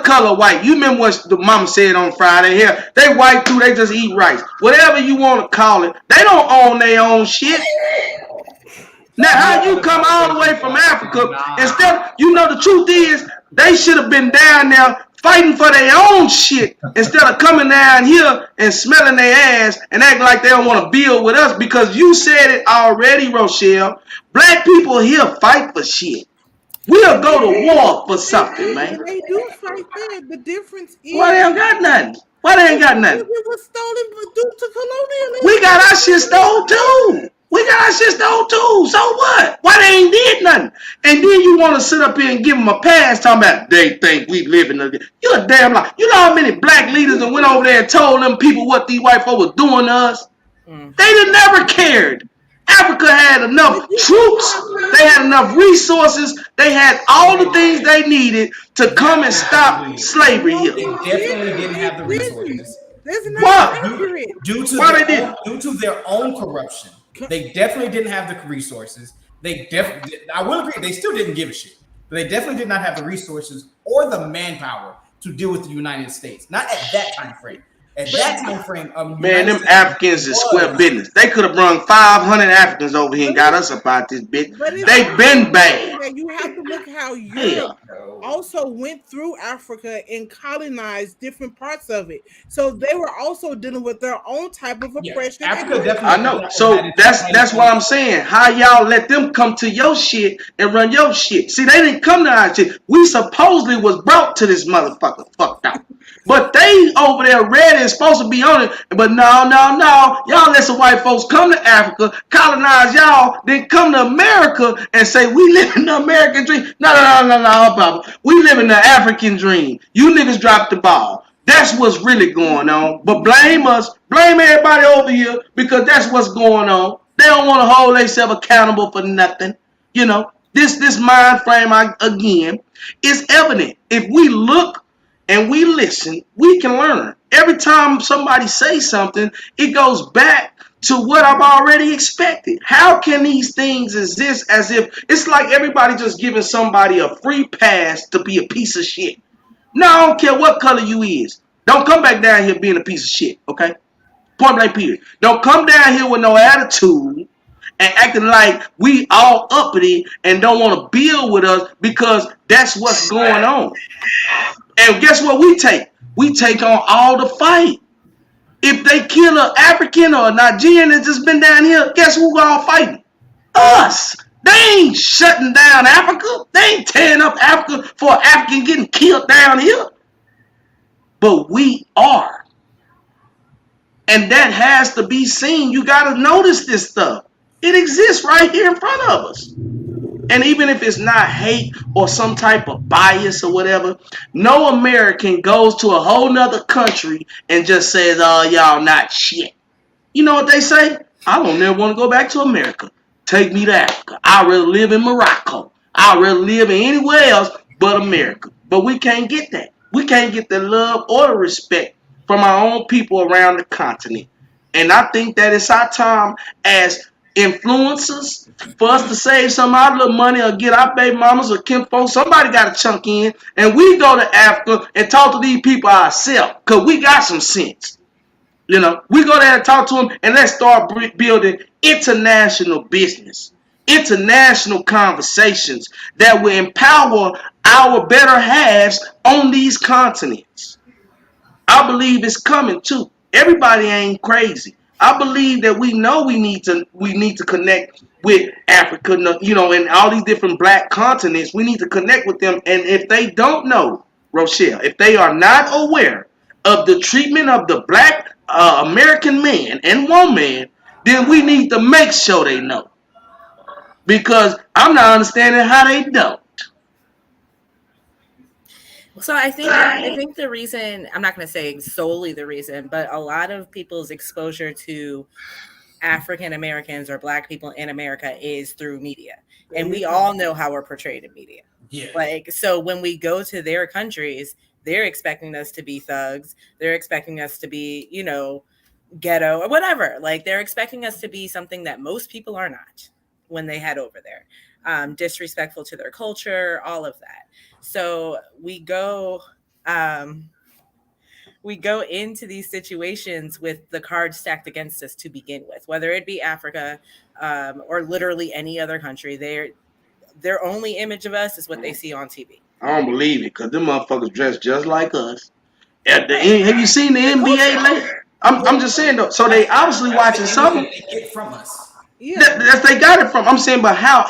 color white. You remember what the mama said on Friday? Here, they white too. They just eat rice. Whatever you want to call it. They don't own their own shit. Now, how you come all the way from Africa instead? The truth is they should have been down there fighting for their own shit instead of coming down here and smelling their ass and acting like they don't want to build with us because you said it already, Rochelle. Black people here fight for shit. We'll And go to war for and they something, do man. and they do fight there. The difference Why is they ain't got nothing? Why they ain't got because nothing? it was stolen due to We colonialism. got That's our what shit stole too. We got our shit stole too. So what? Why they ain't did nothing? And then you want to sit up here and give them a pass talking about they think we live in the. You a damn lie. You know how many black leaders that went over there and told them people what these white folks was doing to us? Mm. They didn't never cared. Africa had But enough you troops. have to They look had at enough resources. They had all the They things they needed to come that and part is stop weird. slavery no, here. they They definitely didn't. didn't They have the didn't. resources. That's not Why? accurate. Why they didn't? Due to their own corruption. They definitely didn't have the resources. They definitely, I will agree, they still didn't give a shit, but they definitely did not have the resources or the manpower to deal with the United States. Not at that time frame. At But that time frame, Man, United them States Africans is square was business. They could have brought 500 Africans over here but and got it's us about this bitch. but it's They also been important bad. that you have to look how Europe Hell. also went through Africa and colonized different parts of it. So they were also dealing with their own type of yeah. oppression and Africa I definitely at racism. that know. time had So had its that's own what I'm saying. How y'all let them come to your shit and run your shit? See, they didn't come to our shit. We supposedly was brought to this motherfucker fucked up. But they over there ready and supposed to be on it. But no. Y'all let some white folks come to Africa, colonize y'all, then come to America and say we live in the American dream. No, Papa. We live in the African dream. You niggas dropped the ball. That's what's really going on. But blame us, blame everybody over here because that's what's going on. They don't want to hold themselves accountable for nothing. You know, this mind frame again is evident. If we look and we listen, we can learn. Every time somebody says something, it goes back to what I've already expected. How can these things exist as if it's like everybody just giving somebody a free pass to be a piece of shit? No, I don't care what color you is. Don't come back down here being a piece of shit, okay? Point blank period. Don't come down here with no attitude and acting like we all uppity and don't want to build with us because that's what's going on. And guess what we take? We take on all the fight. If they kill an African or a Nigerian that's just been down here, guess who all fighting? Us. They ain't shutting down Africa. They ain't tearing up Africa for an African getting killed down here. But we are. And that has to be seen. You got to notice this stuff. It exists right here in front of us. And even if it's not hate or some type of bias or whatever, no American goes to a whole nother country and just says, oh, y'all not shit. You know what they say? I don't never want to go back to America. Take me to Africa. I'd rather live in Morocco. I'd rather live in anywhere else but America. But we can't get that. We can't get the love or the respect from our own people around the continent. And I think that it's our time as influencers for us to save some of our little money or get our baby mamas or kinfolk. Somebody got to chunk in. And we go to Africa and talk to these people ourselves because we got some sense. You know, we go there and talk to them and let's start building international business, international conversations that will empower our better halves on these continents. I believe it's coming too. Everybody ain't crazy. I believe that we know we need to connect with Africa, you know, and all these different black continents. We need to connect with them. And if they don't know, Rochelle, if they are not aware of the treatment of the black American man and woman, then we need to make sure they know. Because I'm not understanding how they don't. So I think the reason, I'm not going to say solely the reason, but a lot of people's exposure to African Americans or Black people in America is through media. And we all know how we're portrayed in media. Yeah. Like, so when we go to their countries, they're expecting us to be thugs. They're expecting us to be, ghetto or whatever. Like, they're expecting us to be something that most people are not when they head over there. Disrespectful to their culture, all of that. So we go into these situations with the cards stacked against us to begin with, whether it be Africa or literally any other country. Their only image of us is what they see on TV. I don't believe it because them motherfuckers dress just like us. At the end, have you seen the NBA lately? I'm just saying though. So they obviously watching That's the image something. that they get from us. Yeah, That's they got it from. I'm saying, but how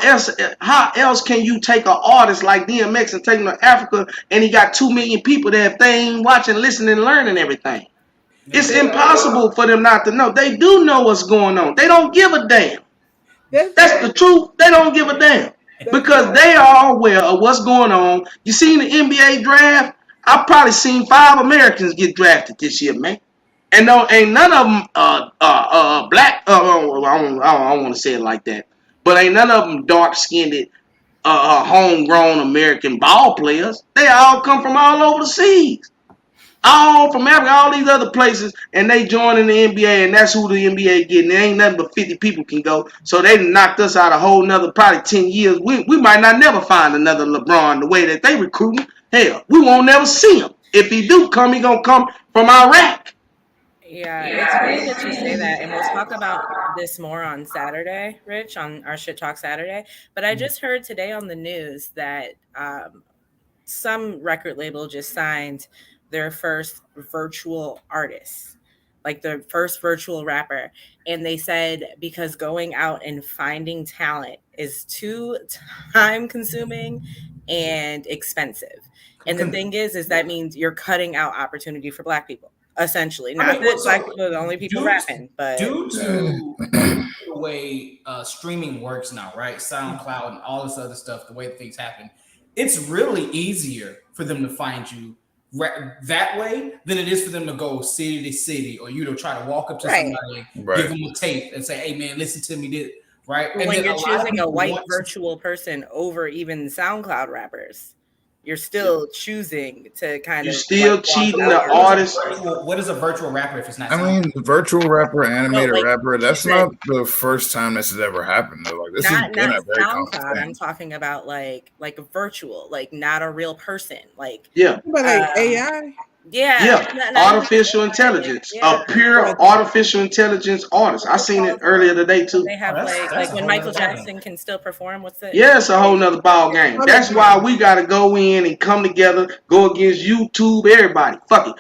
else can you take an artist like DMX and take him to Africa and he got 2 million people there if they ain't watching, listening, learning everything? It's Yeah. impossible for them not to know. They do know what's going on. They don't give a damn. that's That's the truth. They don't give a damn that's because they are aware of what's going on. You seen the NBA draft? I've probably seen 5 Americans get drafted this year, man. And no, ain't none of them black. I don't want to say it like that, but ain't none of them dark skinned, homegrown American ball players. They all come from all over the seas, all from Africa, all these other places, and they joining the NBA, and that's who the NBA getting. There ain't nothing but 50 people can go. So they knocked us out a whole nother probably 10 years. We might not never find another LeBron the way that they recruiting. Hell, we won't never see him. If he do come, he gonna come from Iraq. Yeah, it's funny that you say that, and we'll talk about this more on Saturday, Rich, on our Shit Talk Saturday. But I just heard today on the news that some record label just signed their first virtual artist, like the first virtual rapper. And they said because going out and finding talent is too time consuming and expensive. And the thing is that means you're cutting out opportunity for Black people, essentially. Not that Black people are the only people rapping, but due to the way streaming works now, right? SoundCloud and all this other stuff, the way things happen, it's really easier for them to find you that way than it is for them to go city to city or try to walk up to right. somebody, Right. give them a tape and say, "Hey man, listen to me," this right? But And when then you're a lot of choosing a people white want virtual person over even SoundCloud rappers, you're still choosing to kind You of still whitewash cheating out the your artist. what is a virtual rapper if it's not I SoundCloud? mean, virtual rapper, no, animated like rapper, she that's said, not the first time this has ever happened, though. Like, this has been not a very common SoundCloud. I'm thing. talking about like a virtual, like not a real person. Like Yeah, but like um AI. yeah, yeah. not even Artificial AI, like intelligence, yeah. a pure artificial intelligence artist. I What's it seen it called? earlier today When too. they Oh, have that's like a when whole Michael nother ballgame. Jackson can still perform. What's it? Yeah, it's a whole nother ball game. That's why we gotta go in and come together, go against YouTube, everybody. Fuck it.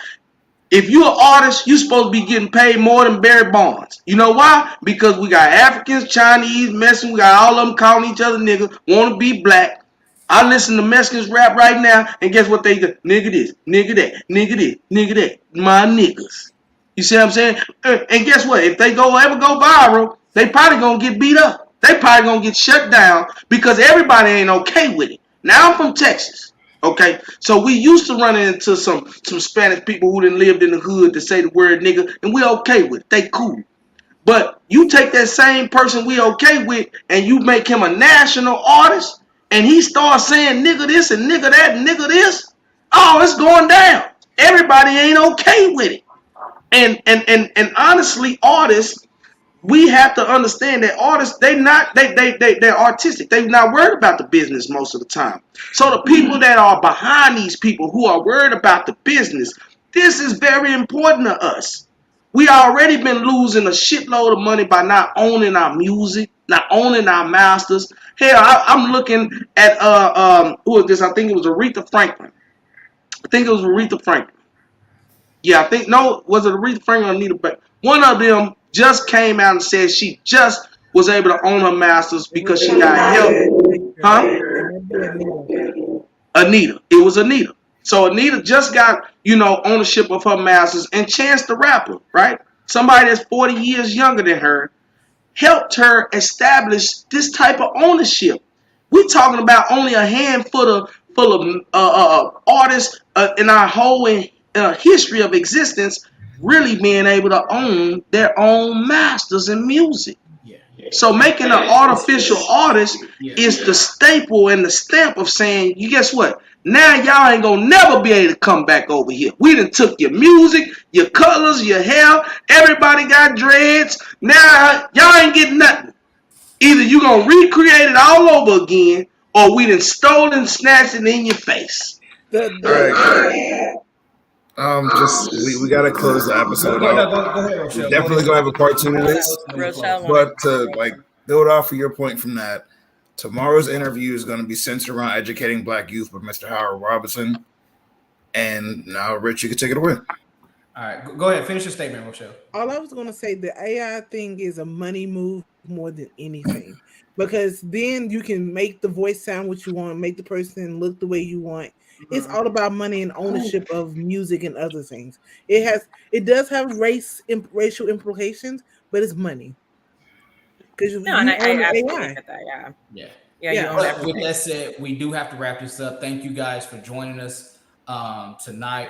If you're an artist, you're supposed to be getting paid more than Barry Bonds. You know why? Because we got Africans, Chinese, Mexicans, we got all of them calling each other niggas, want to be black. I listen to Mexicans rap right now, and guess what they do? Nigga this, nigga that, nigga this, nigga that. My niggas. You see what I'm saying? And guess what? If they ever go viral, they probably gonna get beat up. They probably gonna get shut down because everybody ain't okay with it. Now I'm from Texas. Okay, so we used to running into some Spanish people who didn't lived in the hood to say the word nigga, and we okay with it. They cool. But you take that same person we okay with, and you make him a national artist, and he starts saying nigga this and nigga that and nigga this. Oh, it's going down. Everybody ain't okay with it. And honestly, artists, we have to understand that artists, they're artistic. They're not worried about the business most of the time. So the people that are behind these people who are worried about the business, this is very important to us. We already been losing a shitload of money by not owning our music, not owning our masters. Hell, I'm looking at who was this? I think it was Aretha Franklin. I think it was Aretha Franklin. Yeah, I think no, was it Aretha Franklin or Anita Baker? One of them just came out and said she just was able to own her masters It was because she got help. Huh? It might be Anita. Anita. It was Anita. So Anita just got, ownership of her masters, and Chance the Rapper, right? Somebody that's 40 years younger than her helped her establish this type of ownership. We're talking about only a handful of artists in our whole history of existence really being able to own their own masters in music. Yeah. So making an artificial artist Yeah. is the staple and the stamp of saying, you guess what? Now y'all ain't gonna never be able to come back over here. We done took your music, your colors, your hair. Everybody got dreads. Now y'all ain't getting nothing. Either you gonna recreate it all over again, or we done stole and snatched it in your face. All right. Just we gotta close the episode out. Go ahead, We Rochelle. definitely gonna have a part 2 to this. Rochelle wanted But to build off of your point from that, tomorrow's interview is going to be centered around educating Black youth with Mr. Howard Robinson. And now, Rich, you can take it away. All right, go ahead. Finish your statement, Rochelle. All I was gonna say, the AI thing is a money move more than anything, because then you can make the voice sound what you want, make the person look the way you want. It's Mhm. all about money and ownership of music and other things. It does have racial implications, but it's money because No, and you I own the absolutely AI. get that. Yeah. Yeah. Yeah, you Yeah, own But with everything. that said, we do have to wrap this up. Thank you guys for joining us tonight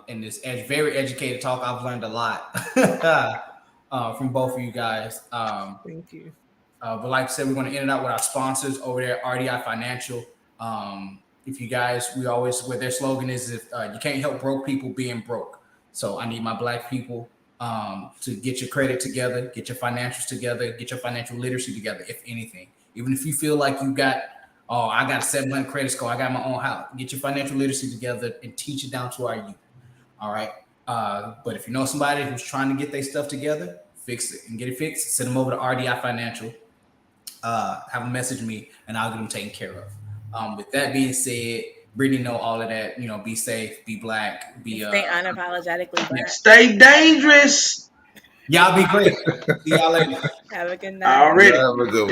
in this very educated talk. I've learned a lot from both of you guys. thank you. But like I said, we're going to end it out with our sponsors over there, RDI Financial. If you guys, we always, what their slogan is, if you can't help broke people being broke. So I need my black people to get your credit together, get your financials together, get your financial literacy together, if anything. Even if you feel like you got, oh, I got a 700 credit score, I got my own house, get your financial literacy together and teach it down to our youth. All right. But if you know somebody who's trying to get their stuff together, fix it and get it fixed, send them over to RDI Financial. Have them message me and I'll get them taken care of. With that being said, Brittany know all of that. You know, be safe, be black, be Stay unapologetically yeah. black. Stay dangerous. Y'all be great. See y'all later. Have a good night. Already. Have a good one.